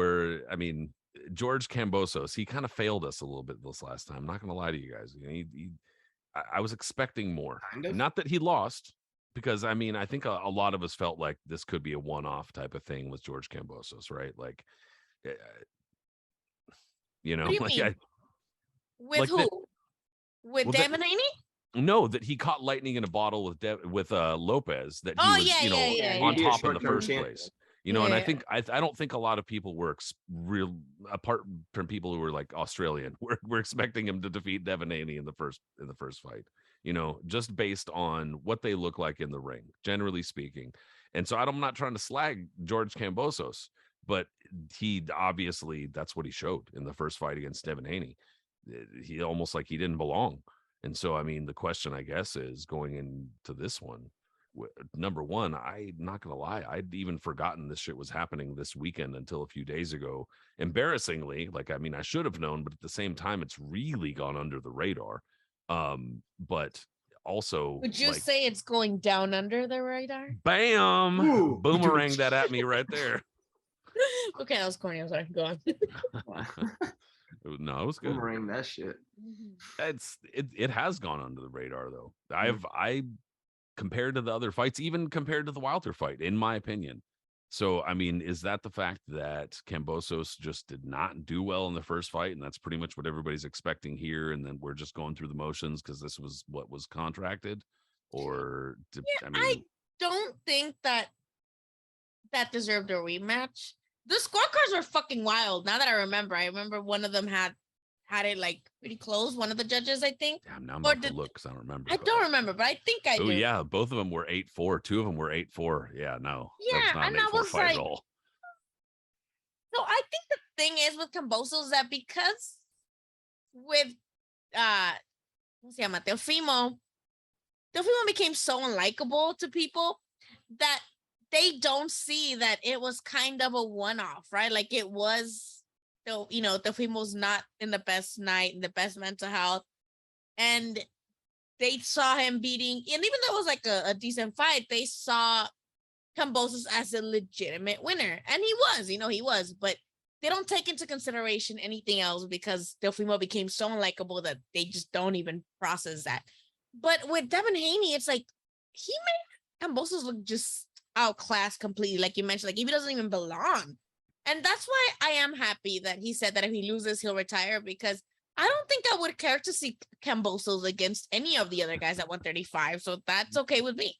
George Kambosos, he kind of failed us a little bit this last time. I'm not gonna lie to you guys. I was expecting more. Kind of. Not that he lost, because I think a lot of us felt like this could be a one-off type of thing with George Kambosos, right? Like, you know, What do you like mean? With like who? that- With well, Devin Haney? no, that he caught lightning in a bottle with Lopez, that he Oh, was, yeah, you know, yeah, on He'd be a top in the short-term first champion. place. You know, and I Yeah. think I don't think a lot of people were real, apart from people who were like Australian, we're expecting him to defeat Devin Haney in the first fight. You know, just based on what they look like in the ring, generally speaking. And so I'm not trying to slag George Kambosos, but he obviously, that's what he showed in the first fight against Devin Haney. He almost like he didn't belong. And so, the question, I guess, is going into this one. Number one, I'm not gonna lie, I'd even forgotten this shit was happening this weekend until a few days ago. Embarrassingly, I should have known, but at the same time, it's really gone under the radar. But also, Would you say it's going down under the radar? Bam, Ooh. boomerang that at me right there. Okay, that was corny. I'm sorry. Go on. No, it was good. Boomerang that shit. It has gone under the radar though. I compared to the other fights, even compared to the Wilder fight, in my opinion. So, is that the fact that Kambosos just did not do well in the first fight, and that's pretty much what everybody's expecting here, and then we're just going through the motions because this was what was contracted? Or, I don't think that deserved a rematch. The scorecards were fucking wild. Now that I remember one of them had it like pretty close. One of the judges, I think. Damn, now I'm about to look because I don't remember. I don't remember, but I think I do. Oh yeah, both of them were 8-4. Two of them were 8-4. Yeah, no. Yeah, that was not and an I 8-4 was fight like, at all. So I think the thing is with Kambosos that because with ¿cómo se llama? Teofimo became so unlikable to people that they don't see that it was kind of a one-off, right? Like it was, Teofimo's not in the best night, in the best mental health, and they saw him beating, and even though it was like a decent fight, they saw Kambosos as a legitimate winner, and he was, but they don't take into consideration anything else because Teofimo became so unlikable that they just don't even process that. But with Devin Haney, it's like he made Kambosos look just outclassed completely, like you mentioned, like he doesn't even belong. And that's why I am happy that he said that if he loses, he'll retire, because I don't think I would care to see Kambosos against any of the other guys at 135. So that's okay with me.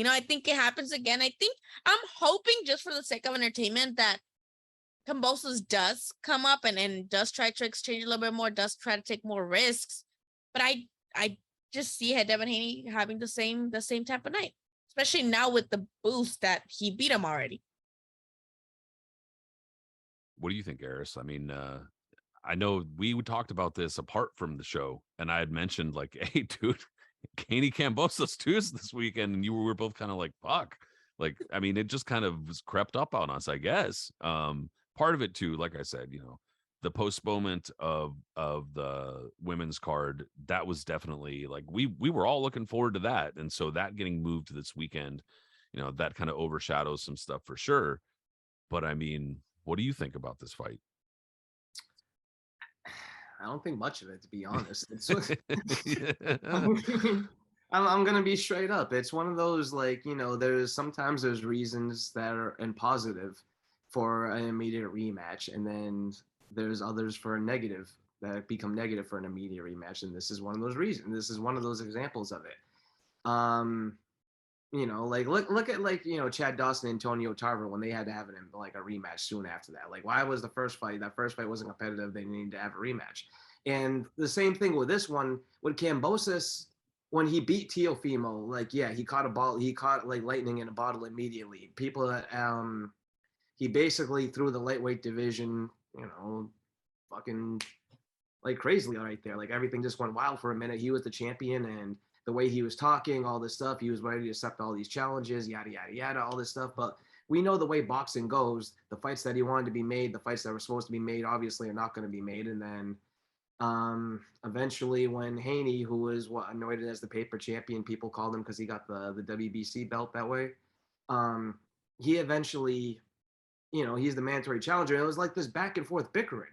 I think it happens again. I'm hoping, just for the sake of entertainment, that Kambosos does come up and does try to exchange a little bit more, does try to take more risks. But I just see Devin Haney having the same type of night, especially now with the boost that he beat him already. What do you think, Aris? I know we talked about this apart from the show, and I had mentioned like, hey, dude, Haney Kambosos too is this weekend, and we were both kind of like, fuck. Like, it just kind of was crept up on us, I guess. Part of it too, like I said, the postponement of the women's card, that was definitely like we were all looking forward to that, and so that getting moved to this weekend, that kind of overshadows some stuff for sure. But what do you think about this fight? I don't think much of it, to be honest. I'm gonna be straight up. It's one of those, like, there's reasons that are in positive for an immediate rematch, and then there's others for a negative that become negative for an immediate rematch, and this is one of those reasons. This is one of those examples of it. You know, like look at like Chad Dawson, Antonio Tarver when they had to have like a rematch soon after that. Like, why was the first fight? That first fight wasn't competitive. They needed to have a rematch. And the same thing with this one with Kambosos when he beat Teofimo. Like, yeah, he caught a ball. He caught like lightning in a bottle immediately. People he basically threw the lightweight division, fucking like crazily right there. Like everything just went wild for a minute. He was the champion, and the way he was talking, all this stuff, he was ready to accept all these challenges, yada yada yada, all this stuff. But we know the way boxing goes. The fights that he wanted to be made, the fights that were supposed to be made, obviously are not going to be made. And then eventually, when Haney, who was anointed as the paper champion, people called him because he got the WBC belt that way. He eventually, he's the mandatory challenger. And it was like this back and forth bickering.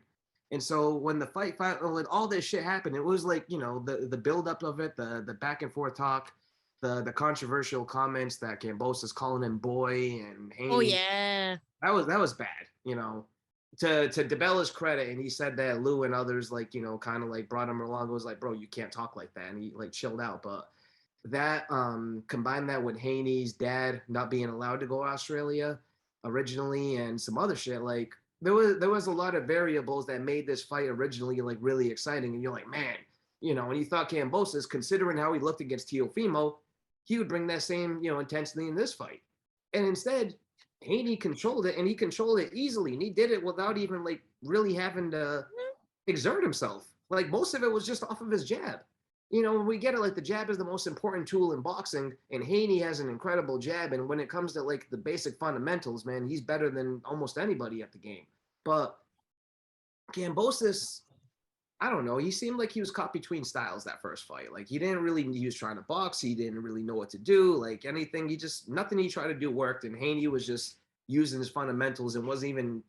And so when the fight, when all this shit happened, it was like, the buildup of it, the back and forth talk, the controversial comments that Kambosos calling him boy and Haney. Oh yeah. That was bad, To DeBella's credit, and he said that Lou and others kind of like brought him along. It was like, bro, you can't talk like that, and he like chilled out. But that combined that with Haney's dad not being allowed to go to Australia originally, and some other shit, like there was a lot of variables that made this fight originally like really exciting. And you're like, man, and you thought Kambosos, considering how he looked against Teofimo, he would bring that same intensity in this fight, and instead Haney controlled it, and he controlled it easily, and he did it without even like really having to exert himself. Like most of it was just off of his jab. We get it, like the jab is the most important tool in boxing, and Haney has an incredible jab. And when it comes to like the basic fundamentals, man, he's better than almost anybody at the game. But Kambosos, I don't know. He seemed like he was caught between styles that first fight. Like he was trying to box. He didn't really know what to do. Like anything, nothing he tried to do worked. And Haney was just using his fundamentals and wasn't even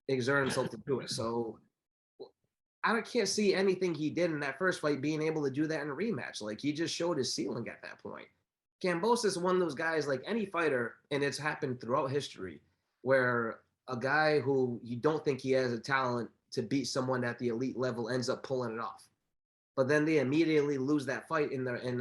exerting himself to do it. So I can't see anything he did in that first fight being able to do that in a rematch. Like he just showed his ceiling at that point. Kambosos is one of those guys, like any fighter, and it's happened throughout history, where a guy who you don't think he has a talent to beat someone at the elite level ends up pulling it off. But then they immediately lose that fight in their first.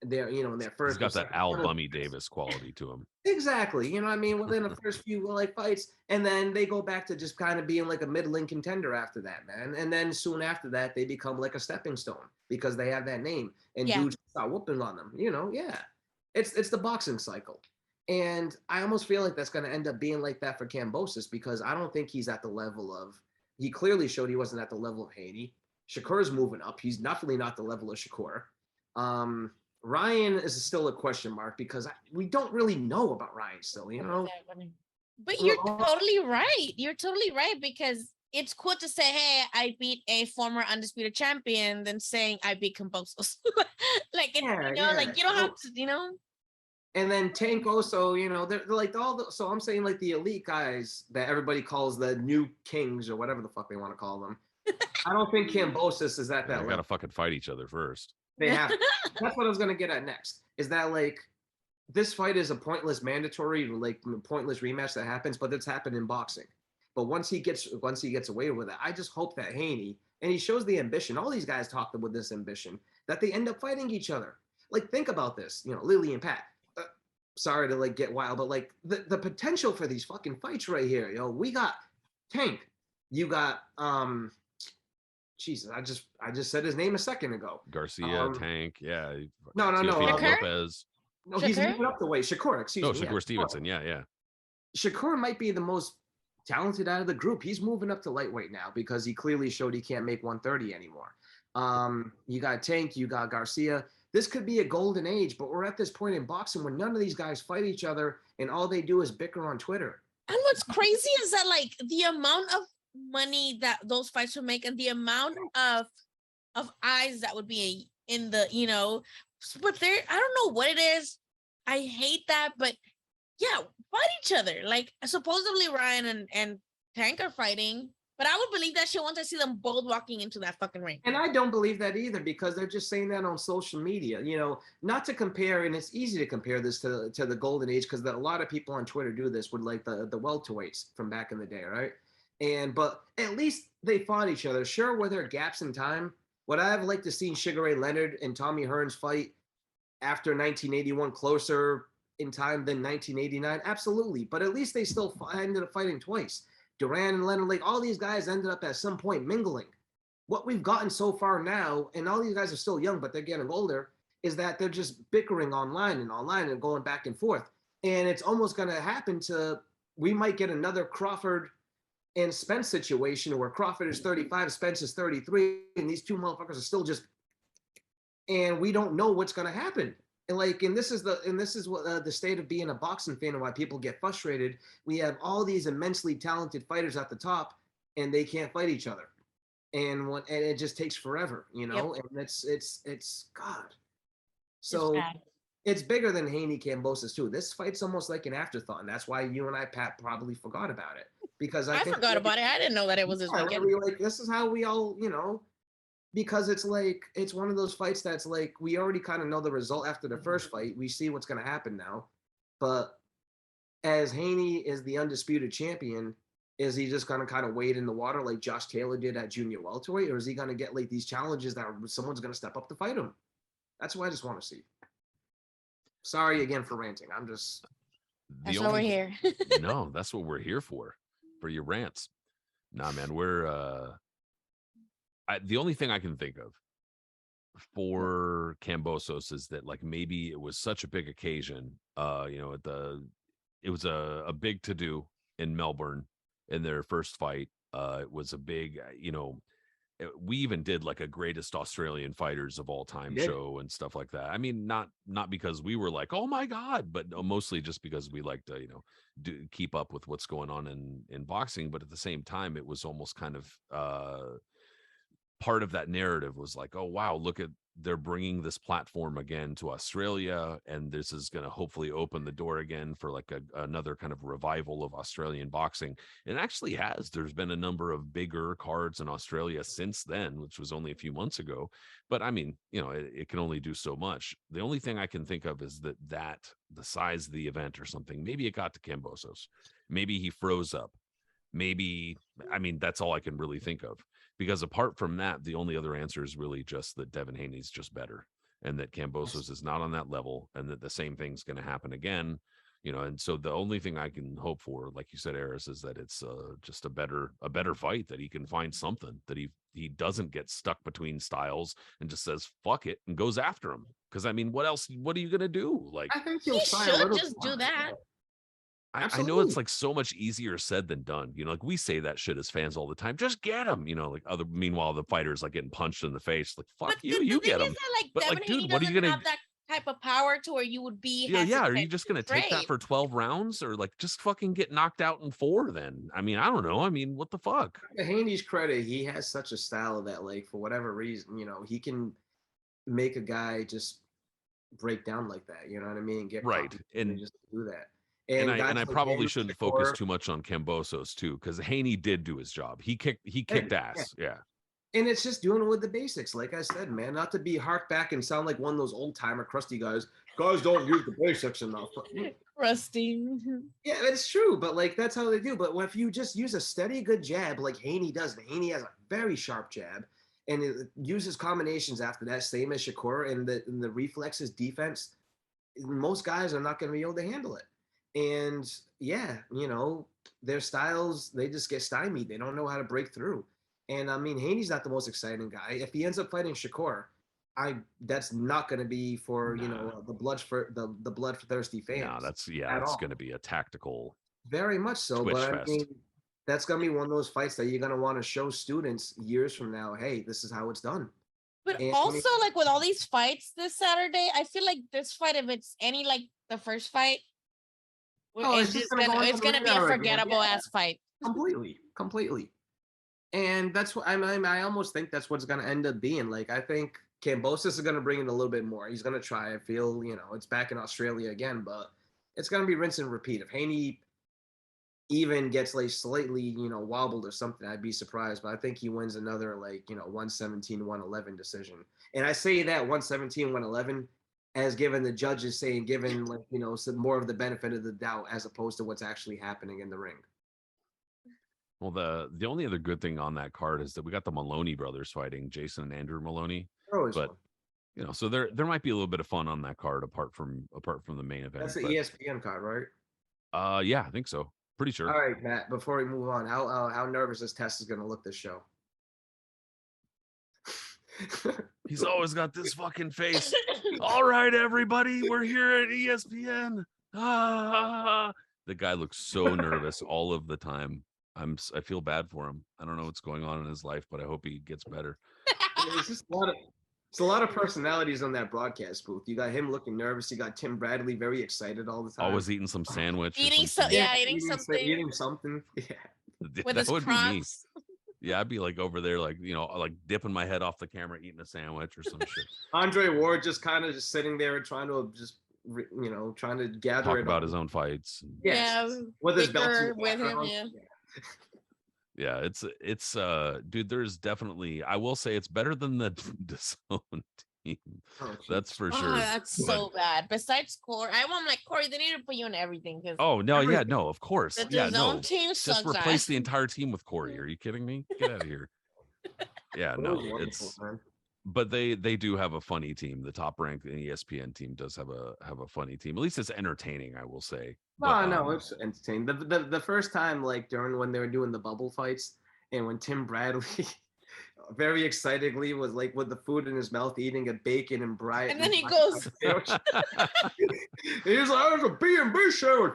He's got that Al Bummy Davis quality to him. Exactly. Within the first few like fights, and then they go back to just kind of being like a middling contender after that, man. And then soon after that, they become like a stepping stone because they have that name, and dudes start whooping on them. Yeah. It's the boxing cycle. And I almost feel like that's going to end up being like that for Kambosos, because I don't think he's at the level of, he clearly showed he wasn't at the level of Haney. Shakur's moving up. He's definitely not the level of Shakur. Ryan is still a question mark because we don't really know about Ryan still, But you're totally right. You're totally right, because it's cool to say, hey, I beat a former undisputed champion than saying I beat Kambosos. Like, like you don't have to, And then Tank also, they're like so I'm saying like the elite guys that everybody calls the new kings or whatever the fuck they want to call them. I don't think Kambosos is at that level. They gotta fucking fight each other first. They have. That's what I was gonna get at next. Is that like this fight is a pointless mandatory, like pointless rematch that happens, but it's happened in boxing. But once he gets away with it, I just hope that Haney, and he shows the ambition. All these guys talk with this ambition that they end up fighting each other. Like think about this, Lily and Pat. Sorry to like get wild, but like the potential for these fucking fights right here, we got Tank, you got Jesus, I just said his name a second ago. Garcia, Tank, yeah. No. Lopez. No, he's moving up the way. Shakur, excuse me. Shakur Stevenson, yeah. Shakur might be the most talented out of the group. He's moving up to lightweight now because he clearly showed he can't make 130 anymore. You got Tank, you got Garcia. This could be a golden age, but we're at this point in boxing where none of these guys fight each other and all they do is bicker on Twitter. And what's crazy is that like the amount of money that those fights would make and the amount of eyes that would be in the, but there, I don't know what it is. I hate that, but yeah, fight each other. Like supposedly Ryan and Tank are fighting, but I would believe that shit once I see them both walking into that fucking ring. And I don't believe that either because they're just saying that on social media, not to compare. And it's easy to compare this to the golden age because a lot of people on Twitter do this with like the welterweights from back in the day, right? But at least they fought each other. Sure, were there gaps in time? Would I have liked to see Sugar Ray Leonard and Tommy Hearns fight after 1981 closer in time than 1989? Absolutely. But at least they still ended up fighting twice. Duran and Leonard Lake, all these guys ended up at some point mingling. What we've gotten so far now, and all these guys are still young, but they're getting older, is that they're just bickering online and going back and forth. And it's almost going to happen to, we might get another Crawford and Spence situation where Crawford is 35, Spence is 33, and these two motherfuckers are still just, and we don't know what's going to happen. And this is what the state of being a boxing fan and why people get frustrated. We have all these immensely talented fighters at the top, and they can't fight each other, and it just takes forever, Yep. And it's God. So it's bigger than Haney Kambosos too. This fight's almost like an afterthought, and that's why you and I, Pat, probably forgot about it, because I think forgot about it. I didn't know that it was this weekend. Like, this is how we all, because it's like, it's one of those fights that's like, we already kind of know the result after the first fight. We see what's going to happen now. But as Haney is the undisputed champion, is he just going to kind of wade in the water like Josh Taylor did at junior welterweight? Or is he going to get like these challenges that someone's going to step up to fight him? That's what I just want to see. Sorry again for ranting. I'm just. That's why we're here. No, that's what we're here for your rants. Nah, man, we're the only thing I can think of for Kambosos is that, like, maybe it was such a big occasion. It was a big to do in Melbourne in their first fight. It was a big, we even did like a greatest Australian fighters of all time show and stuff like that. I mean, not because we were like, oh my God, but mostly just because we like to, keep up with what's going on in boxing. But at the same time, it was almost kind of part of that narrative was like, oh wow, look at, they're bringing this platform again to Australia, and this is going to hopefully open the door again for like another kind of revival of Australian boxing. It actually has. There's been a number of bigger cards in Australia since then, which was only a few months ago. But I mean, it can only do so much. The only thing I can think of is that the size of the event or something, maybe it got to Kambosos. Maybe he froze up. Maybe, I mean, that's all I can really think of. Because apart from that, the only other answer is really just that Devin Haney's just better, and that Kambosos is not on that level, and that the same thing's going to happen again, And so the only thing I can hope for, like you said, Aris, is that it's just a better fight, that he can find something, that he doesn't get stuck between styles and just says fuck it and goes after him. Because I mean, what else? What are you going to do? Like, I think he should just do that. I know it's like so much easier said than done. Like we say that shit as fans all the time. Just get him, meanwhile, the fighter's like getting punched in the face. Like, fuck you get him. But Devin Haney dude, what are you gonna have that type of power to where you would be? Yeah. Are you just gonna take that for 12 rounds, or like just fucking get knocked out in 4 then? I mean, I don't know. I mean, what the fuck? To Haney's credit, he has such a style that, like, for whatever reason, he can make a guy just break down like that. You know what I mean? Get right, and just do that. And I probably shouldn't focus too much on Kambosos too, because Haney did do his job. He kicked ass. Yeah. And it's just doing it with the basics. Like I said, man, not to be hark back and sound like one of those old timer crusty guys. Guys don't use the basics enough. Rusty. Yeah, it's true. But like, that's how they do. But if you just use a steady, good jab like Haney does, and Haney has a very sharp jab, and it uses combinations after that, same as Shakur, and the reflexes defense, most guys are not going to be able to handle it. And yeah, their styles, they just get stymied. They don't know how to break through. And I mean, Haney's not the most exciting guy. If he ends up fighting Shakur, that's not going to be for the bloodthirsty fans. No, it's going to be a tactical. Very much so, but I mean, that's going to be one of those fights that you're going to want to show students years from now. Hey, this is how it's done. But also, like with all these fights this Saturday, I feel like this fight, if it's any like the first fight, it's gonna be a forgettable ass fight. Completely. And that's what I almost think that's what's gonna end up being. Like, I think Kambosos is gonna bring it a little bit more. He's gonna try. I feel, it's back in Australia again, but it's gonna be rinse and repeat. If Haney even gets like slightly, wobbled or something, I'd be surprised. But I think he wins another 117-111 decision. And I say that 117-111 as given the judges saying, given some more of the benefit of the doubt as opposed to what's actually happening in the ring. Well, the only other good thing on that card is that we got the Maloney brothers fighting, Jason and Andrew Maloney. So there might be a little bit of fun on that card apart from the main event. That's the but, ESPN card, right? Yeah, I think so. Pretty sure. All right, Matt. Before we move on, how nervous this test is going to look this show? He's always got this fucking face. All right, everybody, we're here at ESPN. The guy looks so nervous all of the time. I feel bad for him. I don't know what's going on in his life, but I hope he gets better. It's just a lot of personalities on that broadcast booth. You got him looking nervous. You got Tim Bradley very excited all the time. Always eating some sandwich. Eating something. Eating something. Yeah. With his Crocs. Yeah, I'd be like over there, like, like dipping my head off the camera, eating a sandwich or some shit. Andre Ward just kind of just sitting there and trying to gather Talk it about all. his own fights. Yes. With his belt with him, yeah. Yeah, it's dude, there's definitely, I will say it's better than the DAZN team. Oh, that's for sure. Oh, that's so bad. Besides Corey, I'm like, Corey, they need to put you in everything. Oh no, yeah, no, of course. The Yeah, no. DAZN team sucks. Just replace the entire team with Corey. Are you kidding me? Get out of here. Yeah, no, but they do have a funny team. The top ranked ESPN team does have a funny team. At least it's entertaining, I will say. Well, no, it's entertaining. The first time, like during when they were doing the bubble fights, and when Tim Bradley very excitedly was like with the food in his mouth, eating a bacon and Brian. And then he goes, he was like, "Oh, it's a B&B sandwich."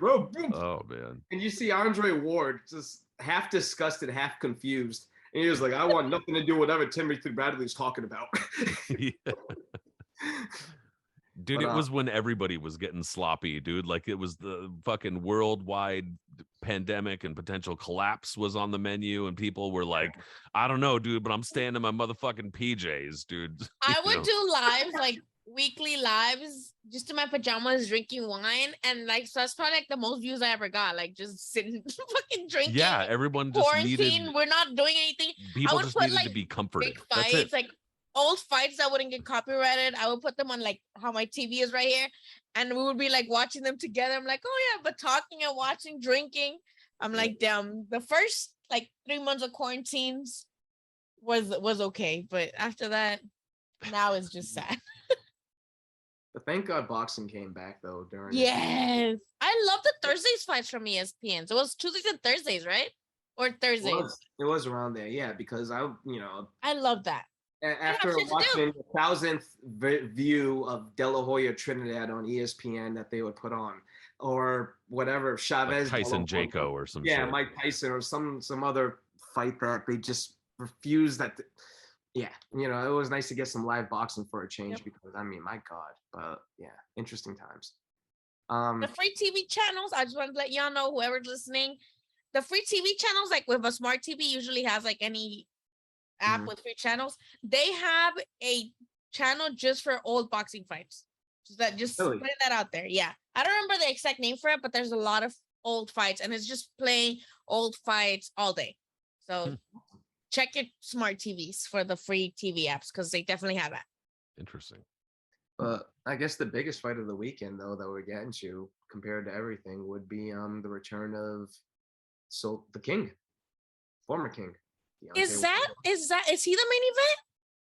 Oh man! And you see Andre Ward just half disgusted, half confused. And he was like, "I want nothing to do with whatever Timothy Bradley's talking about." Yeah. Dude, it was when everybody was getting sloppy, dude. Like it was the fucking worldwide pandemic and potential collapse was on the menu, and people were like, "I don't know, dude, but I'm staying in my motherfucking PJs, dude." I would do lives, like weekly lives, just in my pajamas, drinking wine, and like so that's probably like the most views I ever got. Like just sitting, fucking drinking. Yeah, everyone just quarantine. We're not doing anything. People just needed to be comforted. Big fights, like old fights that wouldn't get copyrighted. I would put them on like how my TV is right here, and we would be like watching them together. I'm like, oh yeah, but talking and watching, drinking. I'm like, damn. The first like 3 months of quarantines was okay, but after that, now it's just sad. But thank God boxing came back though during. Yes, I love the Thursdays fights from ESPN. So it was Tuesdays and Thursdays, right? Or Thursdays? It was around there, yeah. Because I love that. After watching the 1,000th view of De La Hoya Trinidad on ESPN that they would put on, or whatever Chavez, like Tyson Jaco or some shit. Mike Tyson or some other fight that they just refused. Yeah, it was nice to get some live boxing for a change because I mean, my God, but yeah, interesting times. The free TV channels, I just want to let y'all know, whoever's listening, the free TV channels, like with a smart TV, usually has like any app with free channels. They have a channel just for old boxing fights. Just really? putting that out there. Yeah, I don't remember the exact name for it, but there's a lot of old fights, and it's just playing old fights all day. So. Check your smart TVs for the free TV apps because they definitely have that. Interesting. I guess the biggest fight of the weekend, though, that we're getting to compared to everything, would be the return of the King, former King. Is he the main event?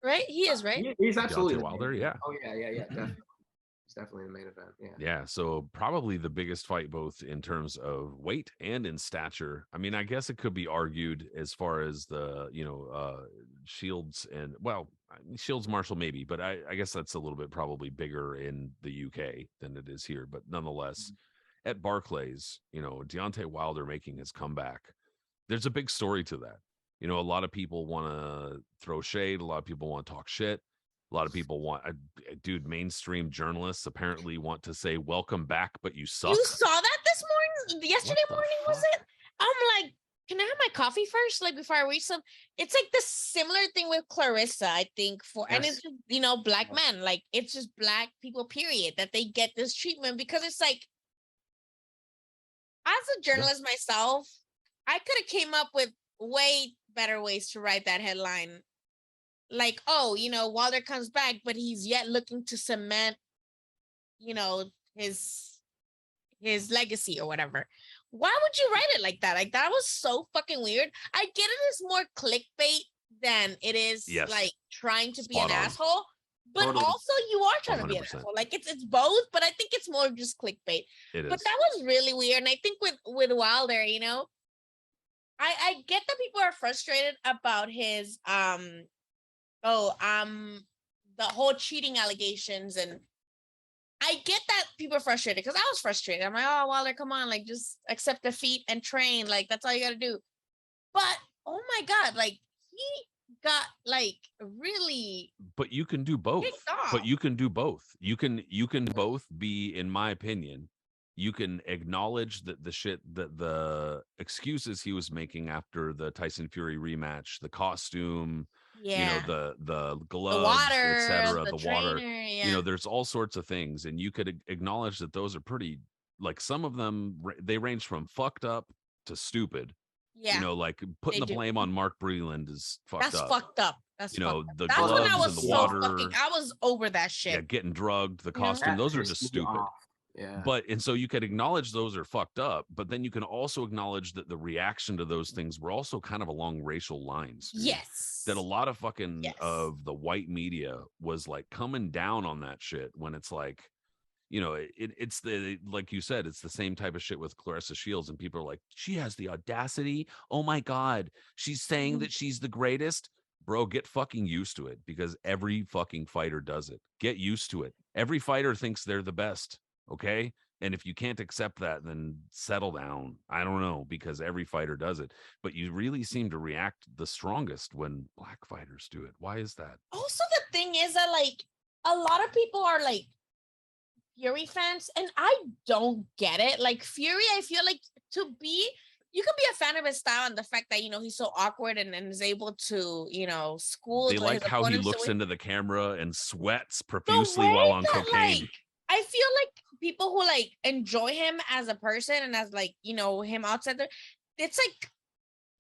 Right, he is, right? He's absolutely Deontay Wilder. Yeah. Oh yeah, definitely. It's definitely the main event. Yeah. So probably the biggest fight, both in terms of weight and in stature. I mean, I guess it could be argued as far as the, Shields and Shields Marshall, maybe, but I guess that's a little bit probably bigger in the UK than it is here. But nonetheless, at Barclays, Deontay Wilder making his comeback. There's a big story to that. A lot of people want to throw shade. A lot of people want to talk shit. A lot of people want, mainstream journalists apparently want to say, welcome back, but you suck. You saw that this morning? Yesterday morning, was it? I'm like, can I have my coffee first? Like before I read some, it's like the similar thing with Claressa, I think, and it's just, black men, like it's just black people, period, that they get this treatment because it's like, as a journalist myself, I could have came up with way better ways to write that headline. Like, Wilder comes back, but he's yet looking to cement, his legacy or whatever. Why would you write it like that? Like, that was so fucking weird. I get it is more clickbait than it is like trying to be an asshole. But Totally. also, you are trying to be an 100%. asshole. Like it's both, but I think it's more just clickbait. It But is. that was really weird. And I think with Wilder, you know, I get that people are frustrated about his the whole cheating allegations, and I get that people are frustrated because I was frustrated. I'm like, oh Wilder, come on, like just accept defeat and train. Like that's all you gotta do. But oh my god, like he got like really But you can do both. kicked off. But you can do both. You can both be, in my opinion, you can acknowledge that the excuses he was making after the Tyson Fury rematch, the costume, you know, the gloves, water, etc., the the water, trainer, you know, there's all sorts of things, and you could acknowledge that those are pretty, like, some of them they range from fucked up to stupid. yeah. You know, like putting they the do. blame on Mark Breland is fucked That's up. fucked up. That's You know, fucked up. the That's when I gloves was and the so water. fucking. I was over that shit. Yeah, getting drugged, the You know? costume, those are That just pissed me stupid. off. Yeah. But and so you could acknowledge those are fucked up, but then you can also acknowledge that the reaction to those things were also kind of along racial lines. Dude. Yes. That a lot of fucking Yes. of the white media was like coming down on that shit when it's like, you know, it's the, like you said, it's the same type of shit with Claressa Shields, and people are like, she has the audacity. Oh my God, she's saying that she's the greatest. Bro, get fucking used to it, because every fucking fighter does it. Get used to it. Every fighter thinks they're the best. Okay. And if you can't accept that, then settle down. I don't know, because every fighter does it. But you really seem to react the strongest when black fighters do it. Why is that? Also, the thing is that like a lot of people are like Fury fans, and I don't get it. Like Fury, I feel like you can be a fan of his style and the fact that, you know, he's so awkward and is able to, you know, school. They like his how he opponents looks the way- into the camera and sweats the profusely way while on that, cocaine. like, I feel like people who like enjoy him as a person and as like, you know, him outside there, it's like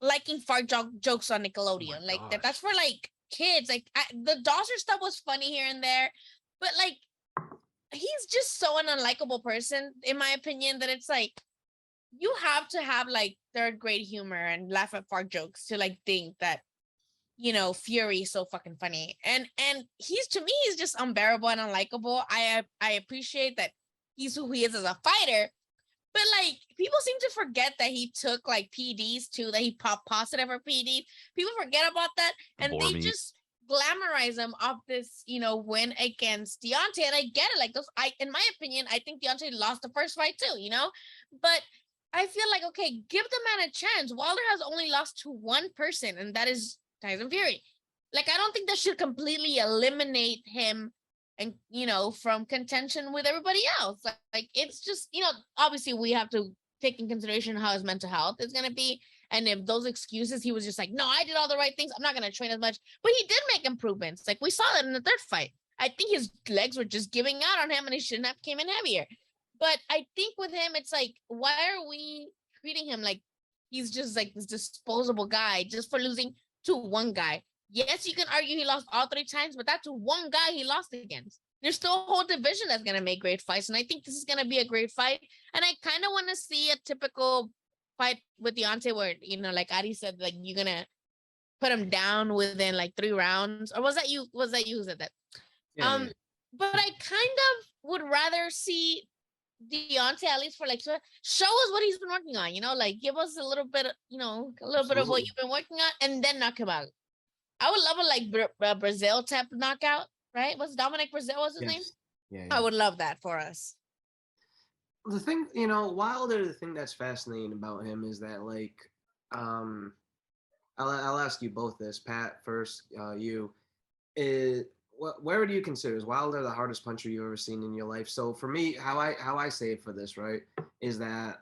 liking fart jokes on Nickelodeon. Like gosh. that's for like kids. Like the Dawson stuff was funny here and there, but like he's just so an unlikable person, in my opinion, that it's like you have to have like third grade humor and laugh at fart jokes to like think that, you know, Fury is so fucking funny. And he's, to me, he's just unbearable and unlikable. I appreciate that he's who he is as a fighter, but like people seem to forget that he took like PEDs too, that he popped positive for PEDs. People forget about that, and they just glamorize him off this, you know, win against Deontay. And I get it. Like in my opinion, I think Deontay lost the first fight too, you know, but I feel like, okay, give the man a chance. Wilder has only lost to one person, and that is Tyson Fury. Like, I don't think that should completely eliminate him and, you know, from contention with everybody else. Like it's just, you know, obviously we have to take in consideration how his mental health is going to be. And if those excuses, he was just like, no, I did all the right things, I'm not going to train as much. But he did make improvements. Like we saw that in the third fight. I think his legs were just giving out on him and he shouldn't have came in heavier. But I think with him, it's like, why are we treating him like he's just like this disposable guy just for losing to one guy? Yes, you can argue he lost all 3 times, but that's one guy he lost against. There's still a whole division that's going to make great fights. And I think this is going to be a great fight. And I kind of want to see a typical fight with Deontay where, you know, like Adi said, like you're going to put him down within like 3 rounds. Or was that you who said that? Yeah. But I kind of would rather see Deontay, at least for like show us what he's been working on, you know, like give us a little bit of, you know, a little bit of what you've been working on, and then knock him out. I would love a like Brazil type knockout, right? What's Dominic Brazil? What's his name? Yeah. I would love that for us. The thing, you know, Wilder, the thing that's fascinating about him is that, like, I'll ask you both this, Pat first, you, where do you consider, is Wilder the hardest puncher you've ever seen in your life? So for me, how I say it for this, right, is that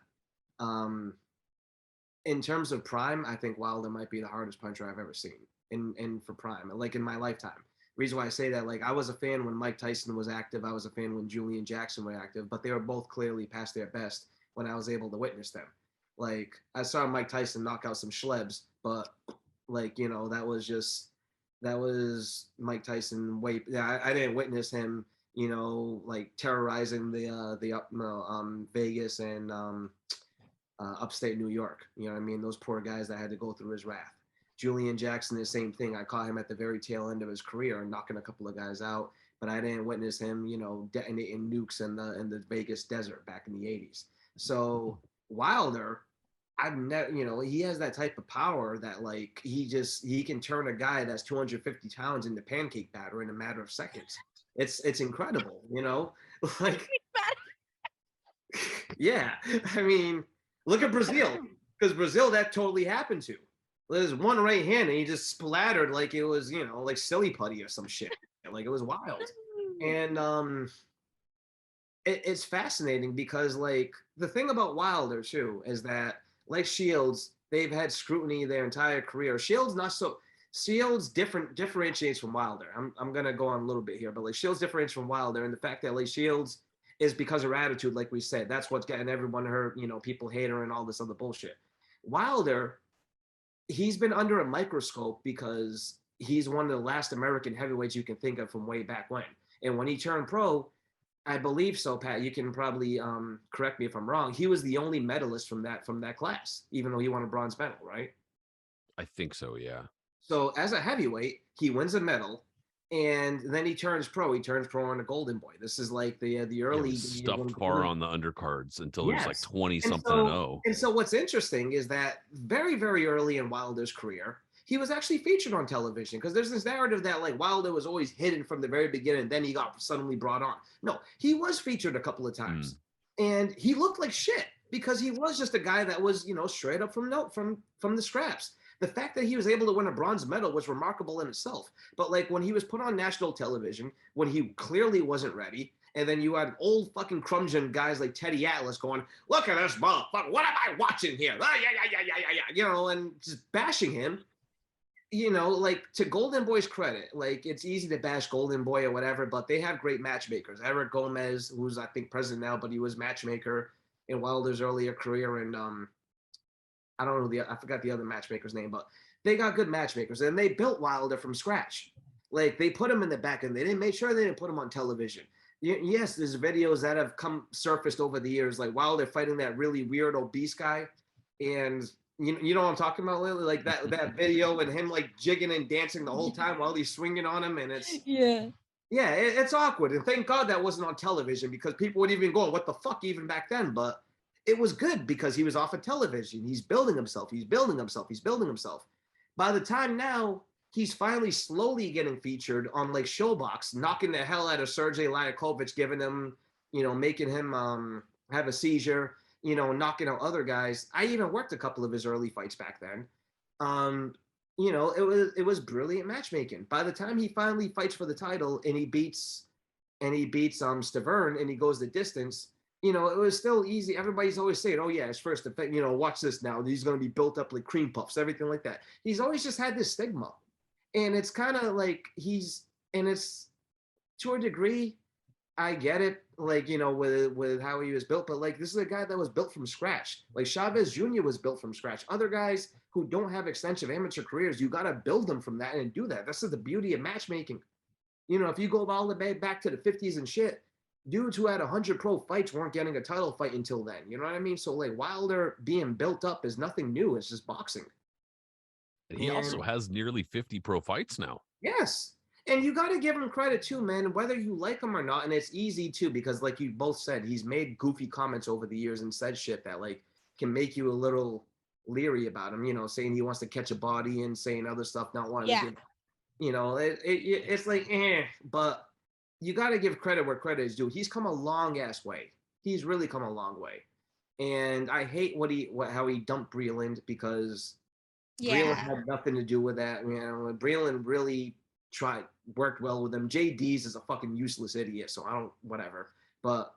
in terms of prime, I think Wilder might be the hardest puncher I've ever seen in for prime, like in my lifetime. Reason why I say that, like, I was a fan when Mike Tyson was active. I was a fan when Julian Jackson were active, but they were both clearly past their best when I was able to witness them. Like, I saw Mike Tyson knock out some schlebs, but like, you know, that was Mike Tyson. I didn't witness him, you know, like terrorizing the Vegas and upstate New York. You know what I mean? Those poor guys that had to go through his wrath. Julian Jackson, the same thing. I caught him at the very tail end of his career, knocking a couple of guys out. but I didn't witness him, detonating nukes in the Vegas desert back in the 80s. So Wilder, I've never, he has that type of power that like he can turn a guy that's 250 pounds into pancake batter in a matter of seconds. It's incredible, like yeah. I mean, look at Brazil, because Brazil that totally happened to. There's one right hand and he just splattered like it was, like silly putty or some shit. Like it was wild. And it's fascinating because like the thing about Wilder too is that like Shields, they've had scrutiny their entire career. Shields differentiates from Wilder. I'm gonna go on a little bit here, but like Shields differentiates from Wilder, and the fact that like Shields is because of her attitude, like we said, that's what's getting everyone her, people hate her and all this other bullshit. Wilder, he's been under a microscope because he's one of the last American heavyweights you can think of from way back when. And when he turned pro, I believe so, Pat. You can probably correct me if I'm wrong. He was the only medalist from that class, even though he won a bronze medal, right? I think so, yeah. So as a heavyweight, he wins a medal, and then he turns pro. He turns pro on a Golden Boy. This is like the early stuffed far on the undercards until yes. It was like 20 something and 0. And so what's interesting is that very, very early in Wilder's career, he was actually featured on television, because there's this narrative that like Wilder was always hidden from the very beginning, and then he got suddenly brought on. No, he was featured a couple of times, and he looked like shit because he was just a guy that was, straight up from the scraps. The fact that he was able to win a bronze medal was remarkable in itself. But like when he was put on national television, when he clearly wasn't ready, and then you had old fucking crumsion guys like Teddy Atlas going, "Look at this motherfucker! What am I watching here?" Yeah, and just bashing him. Like to Golden Boy's credit, like it's easy to bash Golden Boy or whatever, but they have great matchmakers. Eric Gomez, who's I think president now, but he was matchmaker in Wilder's earlier career, and I don't know I forgot the other matchmaker's name, but they got good matchmakers, and they built Wilder from scratch. Like they put him in the back, and they didn't put him on television. Yes, there's videos that have surfaced over the years, like Wilder fighting that really weird obese guy, and you know what I'm talking about, Lily? Like that video and him like jigging and dancing the whole time while he's swinging on him, and it's it's awkward. And thank God that wasn't on television, because people would even go, "What the fuck?" even back then. But it was good because he was off of television. He's building himself. By the time now, he's finally slowly getting featured on like Showbox, knocking the hell out of Sergey Liakovic, giving him, making him have a seizure, knocking out other guys. I even worked a couple of his early fights back then. It was brilliant matchmaking. By the time he finally fights for the title and he beats Stavern and he goes the distance, it was still easy. Everybody's always saying, "Oh yeah, his first defense, watch this now. He's going to be built up like cream puffs," everything like that. He's always just had this stigma. And it's kind of like it's to a degree, I get it, like, with how he was built, but like this is a guy that was built from scratch. Like Chavez Jr. was built from scratch. Other guys who don't have extensive amateur careers, you got to build them from that and do that. This is the beauty of matchmaking. If you go all the way back to the 50s and shit, dudes who had 100 pro fights weren't getting a title fight until then. You know what I mean? So like Wilder being built up is nothing new. It's just boxing. And he also has nearly 50 pro fights now. Yes. And you got to give him credit too, man, whether you like him or not. And it's easy too, because like you both said, he's made goofy comments over the years and said shit that like can make you a little leery about him, saying he wants to catch a body and saying other stuff, not wanting to give, it's like, but you got to give credit where credit is due. He's come a long ass way. He's really come a long way. And I hate how he dumped Breland, because Breland had nothing to do with that. Breland really worked well with him. JD's is a fucking useless idiot, so whatever. But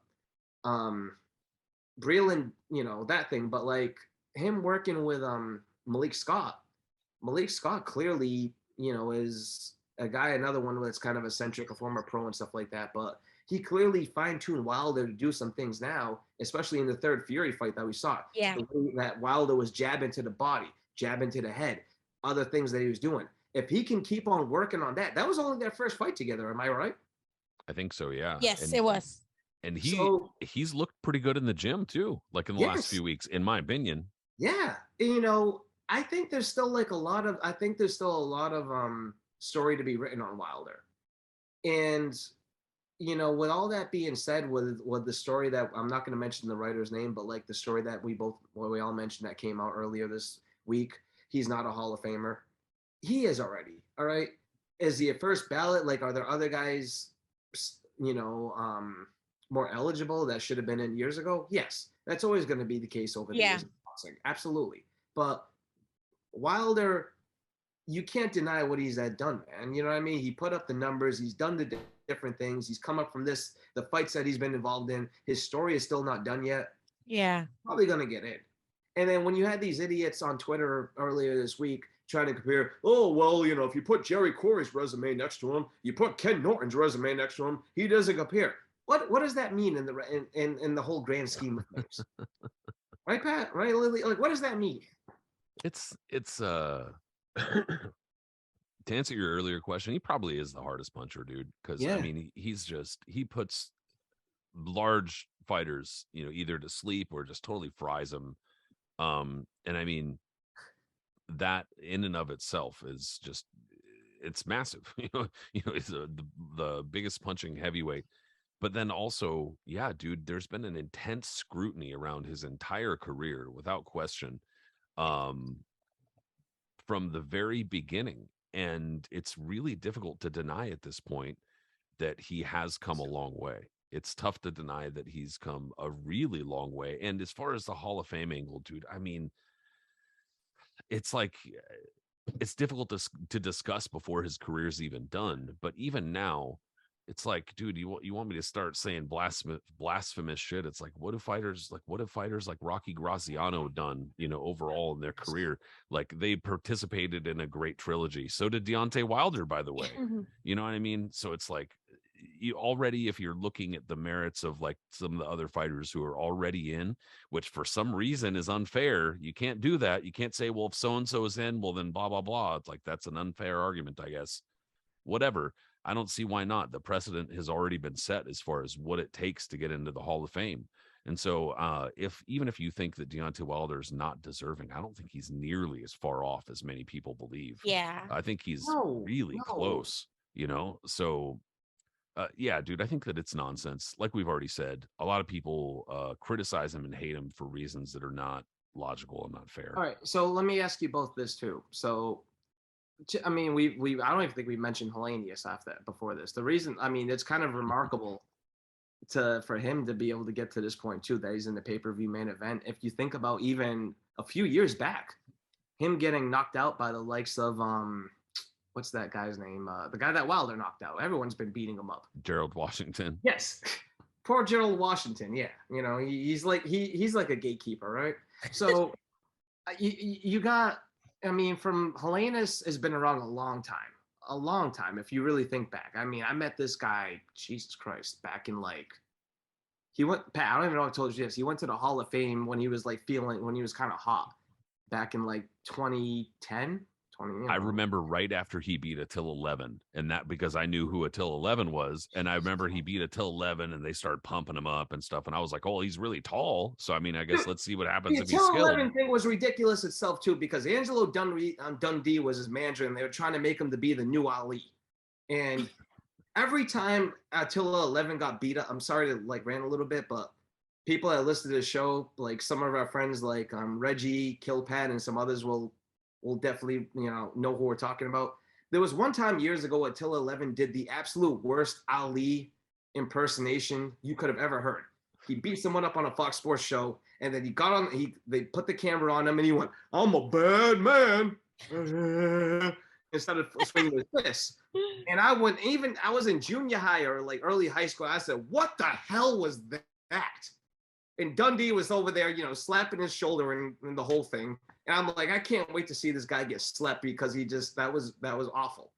Breland, that thing. But like him working with Malik Scott clearly, is a guy, another one that's kind of eccentric, a former pro and stuff like that. But he clearly fine-tuned Wilder to do some things now, especially in the third Fury fight that we saw. Yeah. The way that Wilder was jabbing to the body, jabbing to the head, other things that he was doing. If he can keep on working on that was only their first fight together. Am I right? I think so, yeah. Yes, it was. And he's looked pretty good in the gym too, like in the last few weeks, in my opinion. Yeah. I think there's still a lot of story to be written on Wilder. And you know, with all that being said, with the story that I'm not going to mention the writer's name, but like the story that we all mentioned that came out earlier this week, he's not a Hall of Famer. He is already. All right. Is he a first ballot? Like, are there other guys, you know, more eligible that should have been in years ago? Yes, that's always going to be the case over the years of boxing. Absolutely. But Wilder, you can't deny what he's had done, man. You know what I mean? He put up the numbers. He's done the different things. He's come up from this, the fights that he's been involved in. His story is still not done yet. Yeah. Probably going to get in. And then when you had these idiots on Twitter earlier this week trying to compare, oh, well, you know, if you put Jerry Corey's resume next to him, you put Ken Norton's resume next to him, he doesn't compare. What does that mean in the whole grand scheme of things? Right, Pat? Right, Lily? Like, what does that mean? It's to answer your earlier question, he probably is the hardest puncher, dude. Because I mean, he puts large fighters, you know, either to sleep or just totally fries them. And I mean, that in and of itself is just, it's massive. He's the biggest punching heavyweight. But then also, yeah, dude, there's been an intense scrutiny around his entire career, without question, from the very beginning. And it's really difficult to deny at this point that he has come a long way. It's tough to deny that he's come a really long way. And as far as the Hall of Fame angle, dude, I mean, it's like, it's difficult to discuss before his career's even done. But even now, it's like, dude, you want me to start saying blasphemous shit? It's like, what have fighters like Rocky Graziano done, you know, overall in their career? Like, they participated in a great trilogy. So did Deontay Wilder, by the way. You know what I mean? So it's like, you already, if you're looking at the merits of like some of the other fighters who are already in, which for some reason is unfair, you can't do that. You can't say, well, if so-and-so is in, well, then blah, blah, blah. It's like, that's an unfair argument, I guess. Whatever. I don't see why not. The precedent has already been set as far as what it takes to get into the Hall of Fame. And so even if you think that Deontay Wilder is not deserving, I don't think he's nearly as far off as many people believe. Yeah. I think he's really close, you know? So yeah, dude, I think that it's nonsense. Like we've already said, a lot of people criticize him and hate him for reasons that are not logical and not fair. All right. So let me ask you both this too. So I mean, we I don't even think we mentioned Helenius after before this. The reason, I mean, it's kind of remarkable for him to be able to get to this point too, that he's in the pay-per-view main event. If you think about even a few years back, him getting knocked out by the likes of what's that guy's name? The guy that Wilder knocked out. Everyone's been beating him up. Gerald Washington. Yes. Poor Gerald Washington. Yeah. You know, he's like a gatekeeper, right? So you got, I mean, from Helenius has been around a long time. If you really think back, I mean, I met this guy, Jesus Christ, back in like, Pat, I don't even know if I told you this. He went to the Hall of Fame when he was like when he was kind of hot back in like 2010. I remember right after he beat Attila 11, and that because I knew who Attila 11 was, and I remember he beat Attila 11, and they started pumping him up and stuff, and I was like, oh, he's really tall, so I mean, I guess let's see what happens if he's skilled. The Attila 11 thing was ridiculous itself too, because Angelo Dundee was his manager, and they were trying to make him to be the new Ali, and every time Attila 11 got beat up, I'm sorry to like rant a little bit, but people that listen to the show, like some of our friends like Reggie, Killpad, and some others will definitely, you know who we're talking about. There was one time years ago, Attila 11 did the absolute worst Ali impersonation you could have ever heard. He beat someone up on a Fox Sports show, and then they put the camera on him, and he went, "I'm a bad man," instead of swinging his fists. And I was in junior high or like early high school. I said, "What the hell was that?" And Dundee was over there, you know, slapping his shoulder and the whole thing. And I'm like, I can't wait to see this guy get slept because that was awful.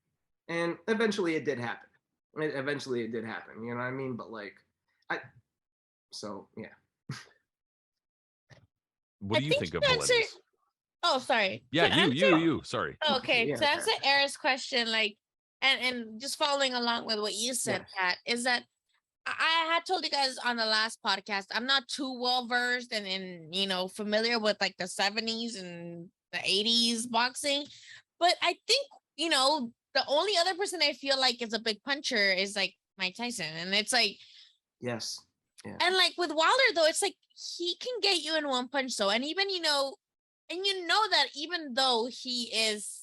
And eventually it did happen. You know what I mean? But like, yeah. What do you think of Helenius? Oh, sorry. Yeah, you. Sorry. Okay, Yeah, to answer Aris' question, like, and just following along with what you said, Pat, is that I had told you guys on the last podcast, I'm not too well versed and you know, familiar with like the 70s and the 80s boxing, but I think, you know, the only other person I feel like is a big puncher is like Mike Tyson. And it's like, Yes. Yeah. and like with Wilder though, it's like he can get you in one punch though. And even, and that even though he is,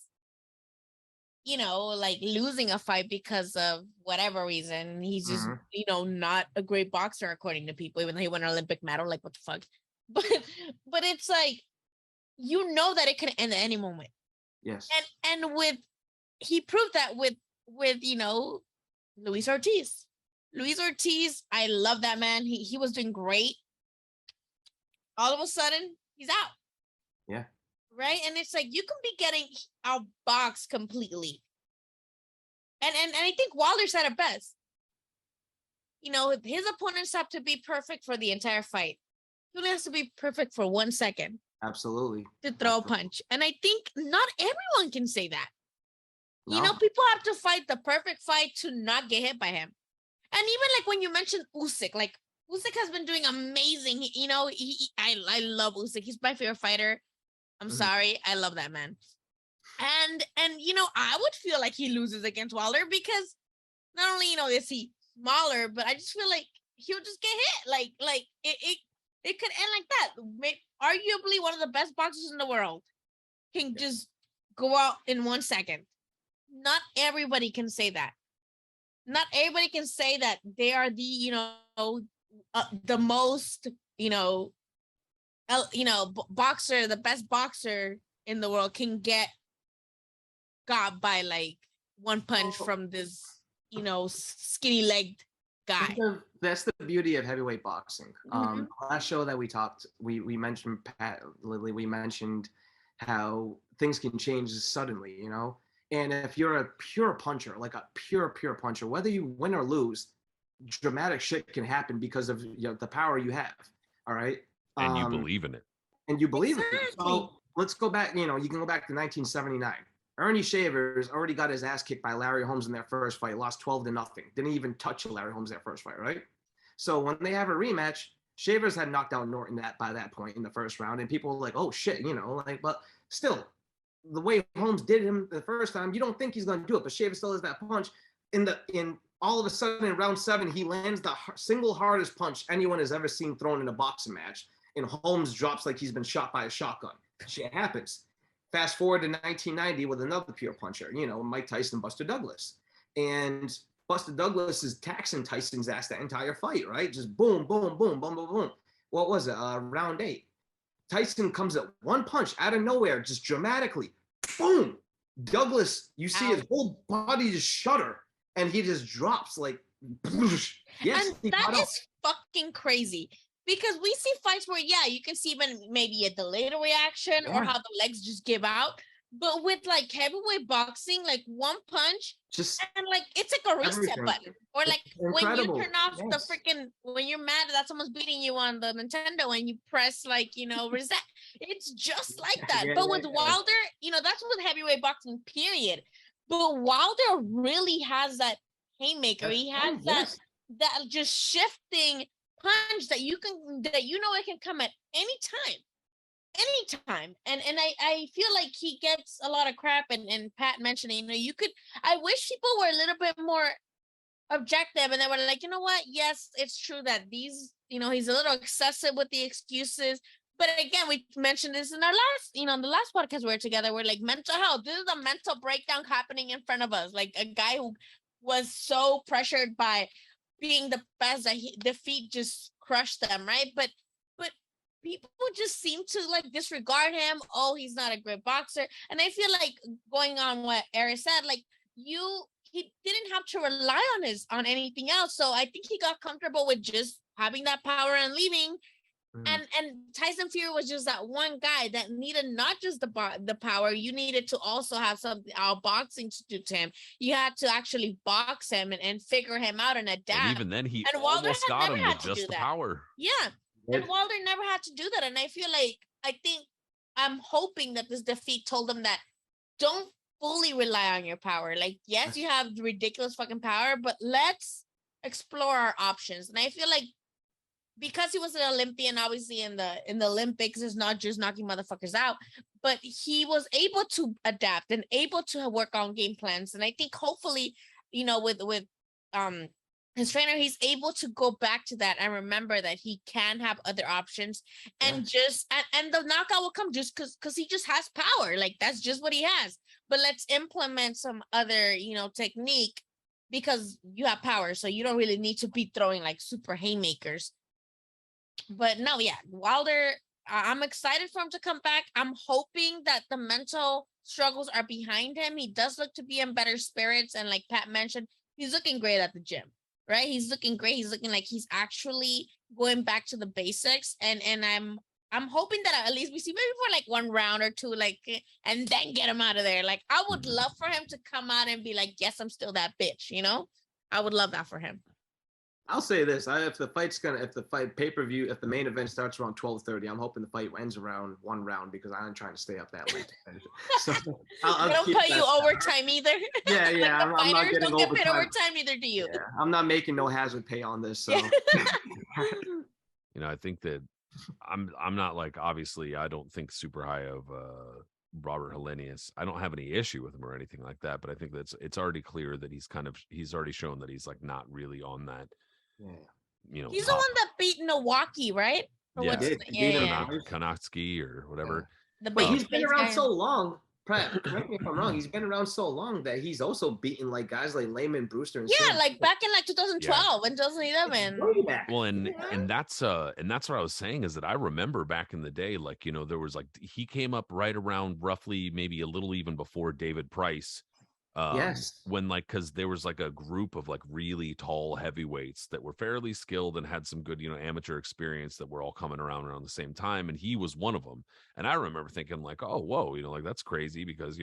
like losing a fight because of whatever reason, he's just, not a great boxer according to people, even though he won an Olympic medal, like what the fuck. But it's like, that it can end at any moment. Yes. And he proved that with Luis Ortiz. Luis Ortiz, I love that man. He was doing great. All of a sudden, he's out. Yeah. Right? And it's like you can be getting outboxed completely. And I think Wilder said it best. His opponents have to be perfect for the entire fight. He only has to be perfect for 1 second. Absolutely. To throw a punch. And I think not everyone can say that. No. People have to fight the perfect fight to not get hit by him. And even like when you mentioned Usyk, like Usyk has been doing amazing. I love Usyk. He's my favorite fighter. I'm sorry. I love that man. And I would feel like he loses against Wilder because not only, is he smaller, but I just feel like he'll just get hit. Like it could end like that. Arguably one of the best boxers in the world can just go out in 1 second. Not everybody can say that. Not everybody can say that they are the, the most, boxer, the best boxer in the world can got by like one punch from this, skinny legged guy. That's the beauty of heavyweight boxing. Last show that we talked, we mentioned Lily, we mentioned how things can change suddenly, and if you're a pure puncher, like a pure puncher, whether you win or lose, dramatic shit can happen because of the power you have. All right. And you believe in it. And you believe in it. So let's go back, you can go back to 1979. Ernie Shavers already got his ass kicked by Larry Holmes in their first fight, lost 12-0. Didn't even touch Larry Holmes their first fight, right? So when they have a rematch, Shavers had knocked out Norton by that point in the first round, and people were like, oh shit, but still, the way Holmes did him the first time, you don't think he's going to do it, but Shavers still has that punch. In all of a sudden in round 7, he lands the single hardest punch anyone has ever seen thrown in a boxing match, and Holmes drops like he's been shot by a shotgun. Shit happens. Fast forward to 1990 with another pure puncher, Mike Tyson, Buster Douglas. And Buster Douglas is taxing Tyson's ass that entire fight, right? Just boom, boom, boom, boom, boom, boom. What was it? Round 8. Tyson comes at one punch out of nowhere, just dramatically. Boom! Douglas, you see his whole body just shudder, and he just drops like, yes. And that is fucking crazy. Because we see fights where, you can see even maybe a delayed reaction or how the legs just give out. But with like heavyweight boxing, like one punch, and like it's like a reset button. Or like when you turn off the freaking, when you're mad that someone's beating you on the Nintendo and you press like, reset. It's just like that. But with Wilder, that's with heavyweight boxing, period. But Wilder really has that haymaker. He has that just shifting punch that it can come at any time. And I feel like he gets a lot of crap, and Pat mentioned it, I wish people were a little bit more objective, and they were like, what, yes, it's true that these, he's a little excessive with the excuses. But again, we mentioned this in our last, the last podcast we were together. We're like, mental health, this is a mental breakdown happening in front of us, like a guy who was so pressured by being the best that defeat just crushed them, right? But people just seem to like disregard him. Oh, he's not a great boxer. And I feel like, going on what Aris said, like he didn't have to rely on anything else. So I think he got comfortable with just having that power and leaving. And Tyson Fury was just that one guy that needed not just the power. You needed to also have something outboxing to do to him. You had to actually box him and figure him out and adapt. And even then, he almost got him with just the power. Yeah, and Wilder never had to do that. And I feel like, I'm hoping that this defeat told him that don't fully rely on your power. Like, yes, you have ridiculous fucking power, but let's explore our options. And I feel like, because he was an Olympian, obviously in the Olympics, is not just knocking motherfuckers out, but he was able to adapt and able to work on game plans. And I think hopefully, with his trainer, he's able to go back to that and remember that he can have other options, and just and the knockout will come just because he just has power. Like, that's just what he has. But let's implement some other, technique, because you have power, so you don't really need to be throwing like super haymakers. But no, yeah, Wilder, I'm excited for him to come back. I'm hoping that the mental struggles are behind him. He does look to be in better spirits, and like Pat mentioned, he's looking great at the gym, right? He's looking great. He's looking like he's actually going back to the basics, and I'm hoping that at least we see maybe for like one round or two, like, and then get him out of there. Like, I would love for him to come out and be like, yes, I'm still that bitch, I would love that for him. I'll say this: if the fight pay-per-view, if the main event starts around 12:30, I'm hoping the fight ends around one round, because I'm trying to stay up that late to finish it. So I don't pay you overtime either. Yeah, like I'm not getting don't get paid overtime. overtime, neither do you. Yeah, I'm not making no hazard pay on this. So I think that I'm not, like, obviously I don't think super high of Robert Helenius. I don't have any issue with him or anything like that, but I think that it's already clear that he's already shown that he's like not really on that. Yeah. He's the one that beat Milwaukee, right? Or Yeah, Konatsky or whatever. The But he's been around guy. so long. Pratt, correct me if I'm wrong. He's been around so long that he's also beaten like guys like Lehman, Brewster, and Yeah, like back in like 2012 and 2011. Well, and that's what I was saying, is that I remember back in the day, like, there was like, he came up right around roughly maybe a little even before David Price. Yes. When, like, because there was like a group of like really tall heavyweights that were fairly skilled and had some good, amateur experience, that were all coming around the same time, and he was one of them. And I remember thinking like, oh, whoa, like, that's crazy, because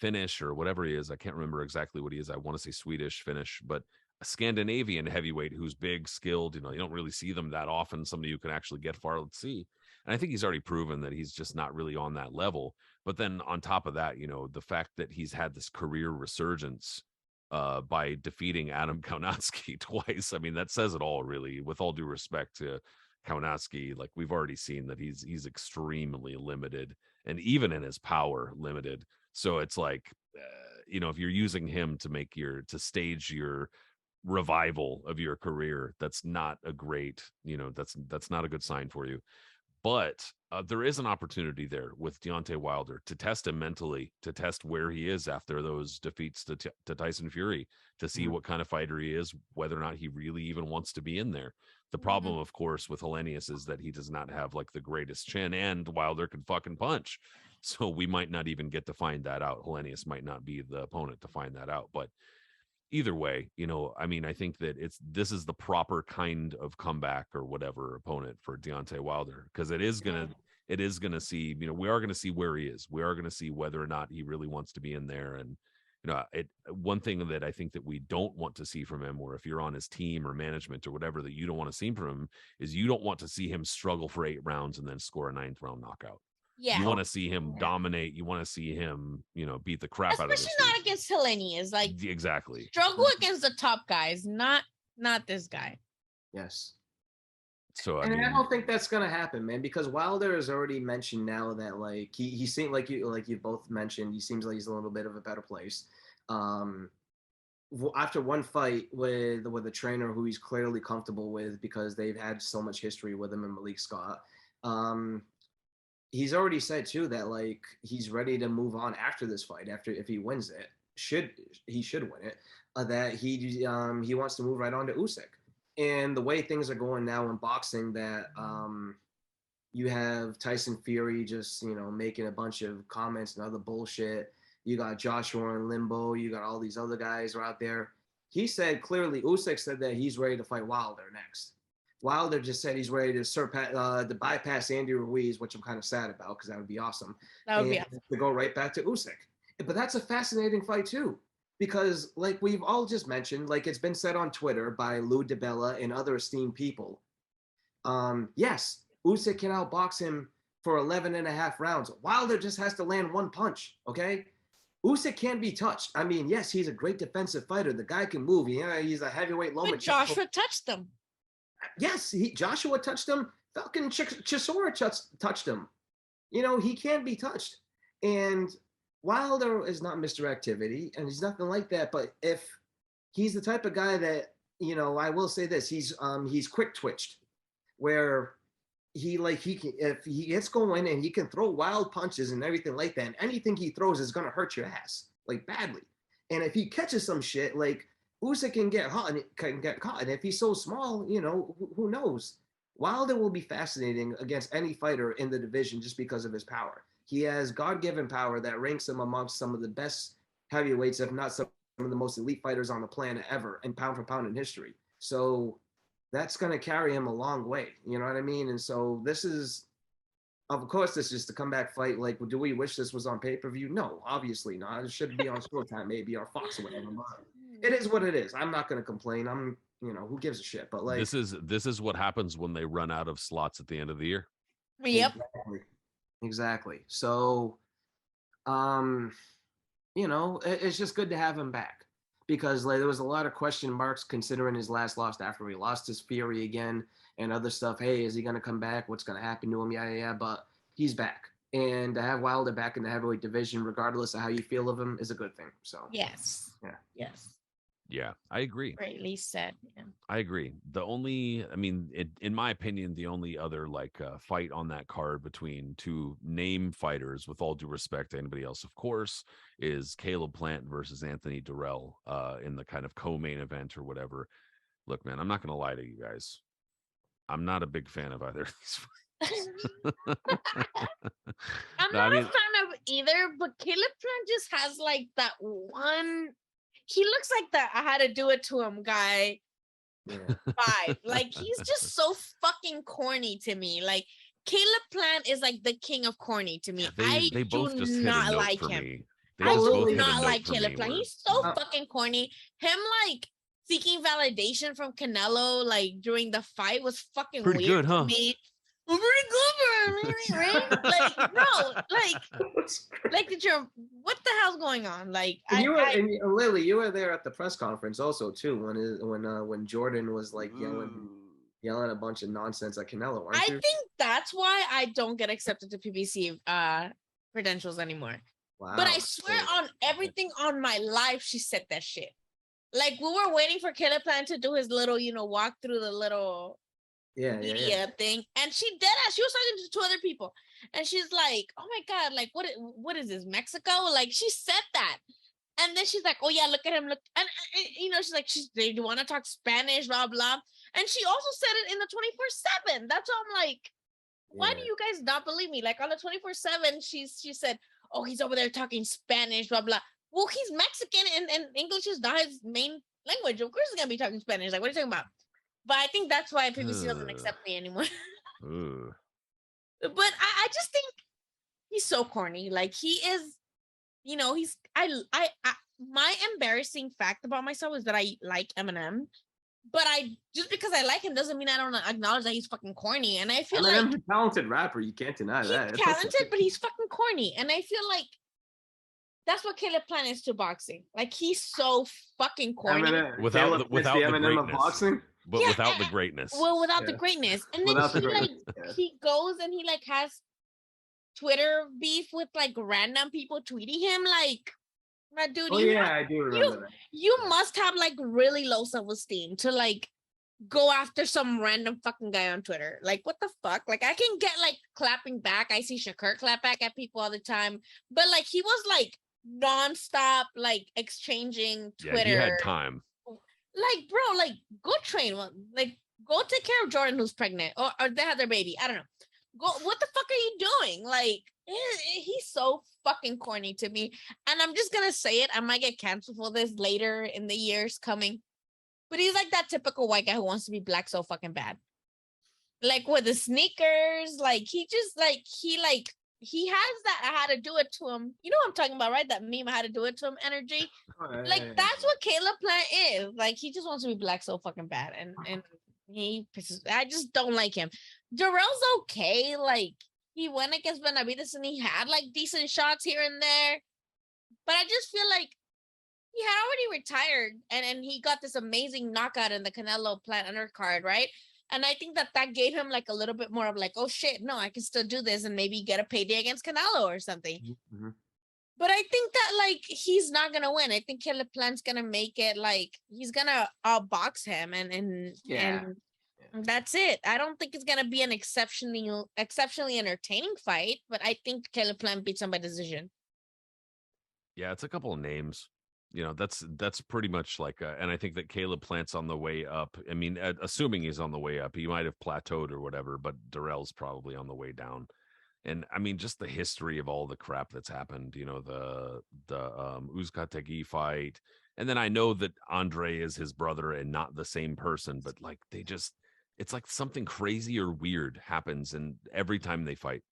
Finnish or whatever he is, I can't remember exactly what he is. I want to say Swedish, Finnish, but a Scandinavian heavyweight who's big, skilled. You don't really see them that often. Somebody who can actually get far. Let's see. And I think he's already proven that he's just not really on that level. But then on top of that, the fact that he's had this career resurgence by defeating Adam Kaunatsky twice. I mean, that says it all, really, with all due respect to Kaunatsky. Like, we've already seen that he's extremely limited, and even in his power, limited. So it's like, if you're using him to stage your revival of your career, that's not a great, that's not a good sign for you. But there is an opportunity there with Deontay Wilder to test him mentally, to test where he is after those defeats to Tyson Fury, to see what kind of fighter he is, whether or not he really even wants to be in there. The problem, of course, with Helenius is that he does not have like the greatest chin, and Wilder can fucking punch. So we might not even get to find that out. Helenius might not be the opponent to find that out. But either way, I mean, I think that this is the proper kind of comeback or whatever opponent for Deontay Wilder, because it is gonna see, we are gonna see where he is. We are gonna see whether or not he really wants to be in there. And one thing that I think that we don't want to see from him, or if you're on his team or management or whatever, that you don't want to see from him, is you don't want to see him struggle for 8 rounds and then score a 9th round knockout. Yeah. You want to see him dominate. You want to see him, beat the crap out of this. Especially not against Helenius. Like, exactly. Struggle against the top guys, not this guy. Yes. So I don't think that's gonna happen, man, because Wilder has already mentioned now that like he seemed like you both mentioned, he seems like he's a little bit of a better place. After one fight with a trainer who he's clearly comfortable with, because they've had so much history with him and Malik Scott. He's already said too that like he's ready to move on after this fight. If he wins it, he should win it. That he wants to move right on to Usyk. And the way things are going now in boxing, that you have Tyson Fury just making a bunch of comments and other bullshit. You got Joshua in limbo. You got all these other guys are out there. He said clearly, Usyk said that he's ready to fight Wilder next. Wilder just said he's ready to bypass Andy Ruiz, which I'm kind of sad about, because that would be awesome. That would be awesome. To go right back to Usyk. But that's a fascinating fight too, because like we've all just mentioned, like it's been said on Twitter by Lou DiBella and other esteemed people. Yes, Usyk can outbox him for 11 and a half rounds. Wilder just has to land one punch, okay? Usyk can't be touched. I mean, yes, he's a great defensive fighter. The guy can move. He's a heavyweight Lomachenko. But Joshua touched them. Yes, Joshua touched him. Falcon Chisora touched him. He can't be touched. And Wilder is not Mr. Activity, and he's nothing like that. But if he's the type of guy that, you know, I will say this, he's quick twitched, where if he gets going and he can throw wild punches and everything like that, and anything he throws is gonna hurt your ass like badly. And if he catches some shit, like Usyk can get caught, and if he's so small, you know, who knows? Wilder will be fascinating against any fighter in the division just because of his power. He has God-given power that ranks him amongst some of the best heavyweights, if not some of the most elite fighters on the planet ever, and pound for pound in history. So that's going to carry him a long way. You know what I mean? And so this is, of course, this is the comeback fight. Like, do we wish this was on pay-per-view? No, obviously not. It should be on Showtime, maybe, or Fox or whatever. But it is what it is. I'm not going to complain. You know, who gives a shit? But like, this is what happens when they run out of slots at the end of the year. Yep. Exactly. So, you know, it's just good to have him back, because like there was a lot of question marks considering his last loss after he lost his Fury again and other stuff. Hey, is he going to come back? What's going to happen to him? Yeah. But he's back. And to have Wilder back in the heavyweight division, regardless of how you feel of him, is a good thing. So, Yes. Yeah. Yes. Yeah, I agree. Greatly said. Yeah. I agree. In my opinion, the only other fight on that card between two name fighters, with all due respect to anybody else, of course, is Caleb Plant versus Anthony Dirrell in the kind of co-main event or whatever. Look, man, I'm not going to lie to you guys. I'm not a big fan of either of these fights. I'm not a fan of either, but Caleb Plant just has like that one. He looks like that I had to do it to him guy vibe. Like, he's just so fucking corny to me. Like, Caleb Plant is like the king of corny to me. They both just not like him. him. I do not like Caleb Plant. He's so fucking corny. Him like seeking validation from Canelo like during the fight was fucking pretty weird good, huh? to me. Pretty good, right? Like, no, like, what the hell's going on? Like, and Lily, you were there at the press conference also too when Jordan was like yelling a bunch of nonsense at Canelo, weren't you? I think that's why I don't get accepted to PBC credentials anymore. Wow. But I swear on everything on my life, she said that shit. Like, we were waiting for Caleb Plant to do his little, walk through the little media thing, and she did that. She was talking to two other people, and she's like, "Oh my god, like what is this, Mexico?" Like, she said that, and then she's like, "Oh yeah, look at him, look," and she's like, "They want to talk Spanish, blah blah," and she also said it in the 24/7. That's why I'm like, why do you guys not believe me? Like, on the 24/7, she said, "Oh, he's over there talking Spanish, blah blah." Well, he's Mexican, and English is not his main language. Of course, he's gonna be talking Spanish. Like, what are you talking about? But I think that's why PBC doesn't accept me anymore. But I just think he's so corny. Like, he is, my embarrassing fact about myself is that I like Eminem. But just because I like him doesn't mean I don't acknowledge that he's fucking corny. And I feel Eminem's a talented rapper. You can't deny that. He's talented, but he's fucking corny. And I feel like that's what Caleb Plant is to boxing. Like, he's so fucking corny. Without the Eminem of greatness. boxing? But without the greatness. Well, without the greatness. And then he goes and he like has Twitter beef with like random people tweeting him. Like, my dude, I do remember that. You must have like really low self-esteem to like go after some random fucking guy on Twitter. Like, what the fuck? Like, I can get like clapping back. I see Shakur clap back at people all the time. But like, he was like nonstop like exchanging Twitter. Yeah, he had time. Like, bro, like, go train. Like, go take care of Jordan, who's pregnant, or they had their baby. I don't know. Go. What the fuck are you doing? Like, he's so fucking corny to me. And I'm just gonna say it. I might get canceled for this later in the years coming. But he's like that typical white guy who wants to be black so fucking bad. Like, with the sneakers, like, he just like he has that I had to do it to him. You know what I'm talking about, right? That meme, I had to do it to him energy. Like, that's what Caleb Plant is. Like, he just wants to be black so fucking bad. And he pisses. I just don't like him. Dirrell's okay. Like, he went against Benavidez and he had like decent shots here and there. But I just feel like he had already retired and he got this amazing knockout in the Canelo Plant undercard, right? And I think that gave him like a little bit more of like, oh shit, no, I can still do this and maybe get a payday against Canelo or something. Mm-hmm. But I think that like he's not gonna win. I think Caleb Plant's gonna make it like he's gonna outbox him and that's it. I don't think it's gonna be an exceptionally entertaining fight, but I think Caleb Plant beats him by decision. Yeah, it's a couple of names. That's pretty much like, and I think that Caleb Plant's on the way up. I mean, assuming he's on the way up, he might have plateaued or whatever, but Dirrell's probably on the way down. And I mean, just the history of all the crap that's happened, the Uzcategui fight. And then I know that Andre is his brother and not the same person, but like it's like something crazy or weird happens and every time they fight.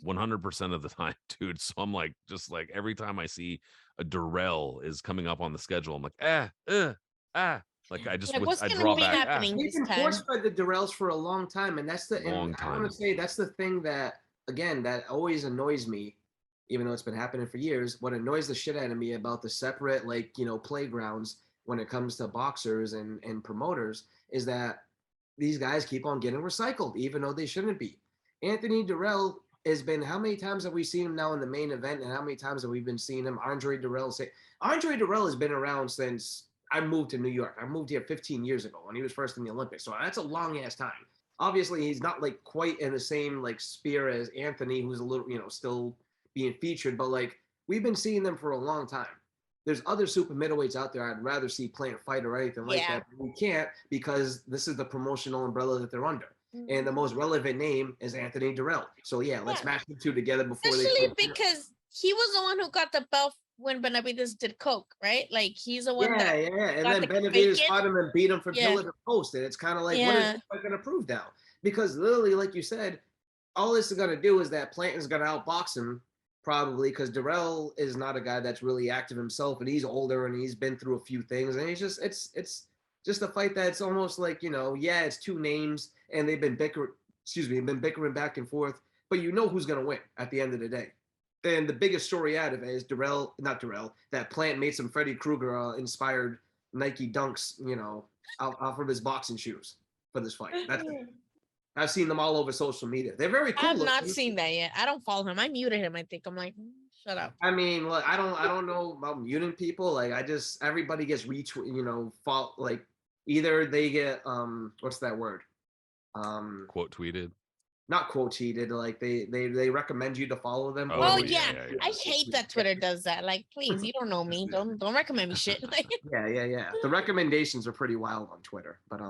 100% of the time, dude. So I'm like, just like every time I see a Dirrell is coming up on the schedule, I'm like, like I just I draw back. We've been forced by the Dirrells for a long time, and that's the long time. I want to say that's the thing that again that always annoys me, even though it's been happening for years. What annoys the shit out of me about the separate playgrounds when it comes to boxers and promoters is that these guys keep on getting recycled, even though they shouldn't be. Anthony Dirrell has been, how many times have we seen him now in the main event, and how many times have we been seeing him? Andre Dirrell has been around since I moved to New York. I moved here 15 years ago when he was first in the Olympics. So that's a long ass time. Obviously, he's not like quite in the same like sphere as Anthony, who's a little, still being featured, but like we've been seeing them for a long time. There's other super middleweights out there I'd rather see Plant fight or anything like that. But we can't because this is the promotional umbrella that they're under. And the most relevant name is Anthony Dirrell. So let's match the two together before especially because he was the one who got the belt when Benavidez did coke, right? Like he's the one that and then Benavidez fought him and beat him for pillar to post. And it's kind of like, what is that going to prove now? Because literally, like you said, all this is going to do is that Plant is going to outbox him probably because Dirrell is not a guy that's really active himself, and he's older and he's been through a few things, and he's just it's just a fight that's almost like it's two names and they've been bickering back and forth, but who's going to win at the end of the day. And the biggest story out of it is that Plant made some Freddy Krueger inspired Nike dunks, out of his boxing shoes for this fight. That's it. I've seen them all over social media. They're very cool. I've not seen that yet. I don't follow him. I muted him. I think I'm like, shut up. I mean, look, I don't know about muting people. Like, everybody gets retweet. Like either they get what's that word? Quote tweeted. Not quote tweeted. Like they recommend you to follow them. Oh yeah. I hate that Twitter does that. Like, please, you don't know me. Don't recommend me shit. Yeah. The recommendations are pretty wild on Twitter, but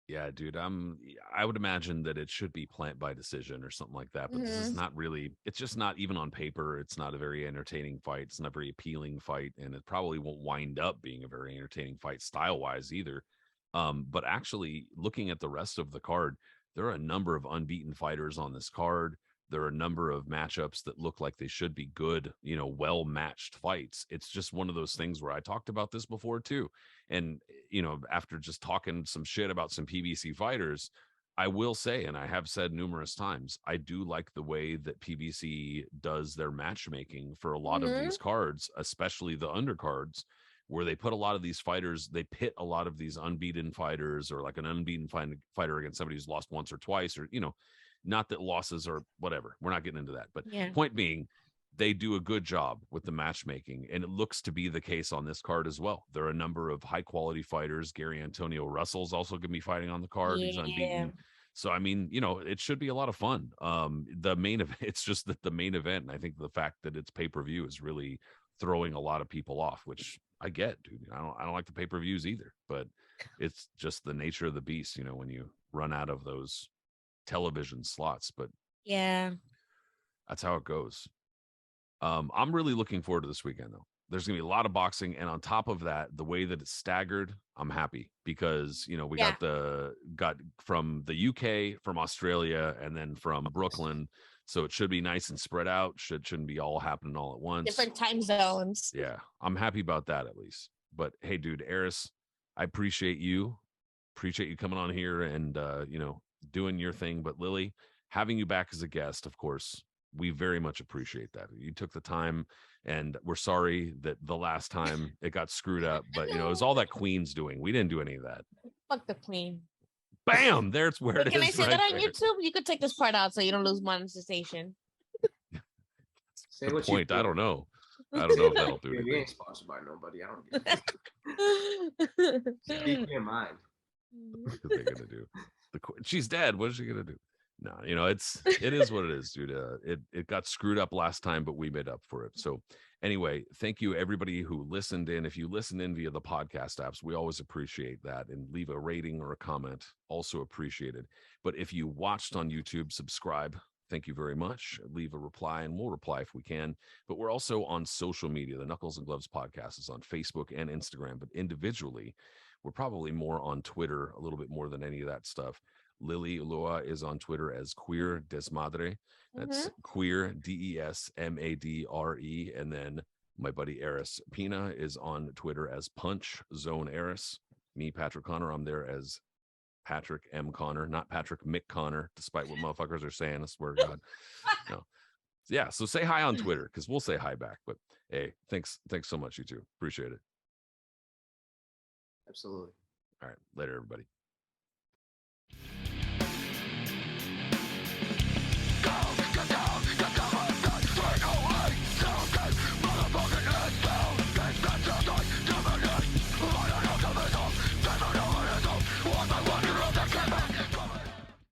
Yeah, dude, I would imagine that it should be Plant by decision or something like that, but this is not really, it's just not even on paper. It's not a very entertaining fight. It's not a very appealing fight, and it probably won't wind up being a very entertaining fight style-wise either. But actually, looking at the rest of the card, there are a number of unbeaten fighters on this card. There are a number of matchups that look like they should be good, well-matched fights. It's just one of those things where I talked about this before too. And, after just talking some shit about some PBC fighters, I will say, and I have said numerous times, I do like the way that PBC does their matchmaking for a lot of these cards, especially the undercards, where they put a lot of these fighters, they pit a lot of these unbeaten fighters or like an unbeaten fighter against somebody who's lost once or twice, or, not that losses or whatever. We're not getting into that. But point being, they do a good job with the matchmaking, and it looks to be the case on this card as well. There are a number of high quality fighters. Gary Antonio Russell's also going to be fighting on the card. He's unbeaten. So, I mean, it should be a lot of fun. The main event, it's just that the main event, and I think the fact that it's pay-per-view is really throwing a lot of people off, which I get, dude. I don't like the pay-per-views either, but it's just the nature of the beast, when you run out of those television slots. But that's how it goes. I'm really looking forward to this weekend, though. There's gonna be a lot of boxing, and on top of that, the way that it's staggered, I'm happy because we got from the UK, from Australia, and then from Brooklyn, so it should be nice and spread out. Shouldn't be all happening all at once. Different time zones. Yeah, I'm happy about that at least. But hey, dude, Aris, I appreciate you coming on here and doing your thing. But Lily, having you back as a guest, of course, we very much appreciate that. You took the time, and we're sorry that the last time it got screwed up, but it was all that Queen's doing. We didn't do any of that. Fuck the Queen. Bam! There's where it is. Can I say that on YouTube? You could take this part out so you don't lose monetization. Say Good what point. you I don't know. I don't know if that'll do We anything. ain't sponsored by nobody. I don't give a Speak your mind. What are they gonna do? She's dead. What is she gonna do? No, it is what it is, dude. It got screwed up last time, but we made up for it. So anyway, thank you everybody who listened in. If you listen in via the podcast apps, we always appreciate that, and leave a rating or a comment, also appreciated. But if you watched on YouTube, subscribe. Thank you very much. Leave a reply, and we'll reply if we can. But we're also on social media. The Knuckles and Gloves podcast is on Facebook and Instagram, but individually, we're probably more on Twitter, a little bit more than any of that stuff. Lily Ulloa is on Twitter as Queer Desmadre. That's Queer DESMADRE. And then my buddy Aris Pina is on Twitter as Punch Zone Aris. Me, Patrick Connor, I'm there as Patrick M. Connor, not Patrick Mick Connor, despite what motherfuckers are saying. I swear to God. No. Yeah, so say hi on Twitter, because we'll say hi back. But hey, thanks so much, you two. Appreciate it. Absolutely. All right, later, everybody.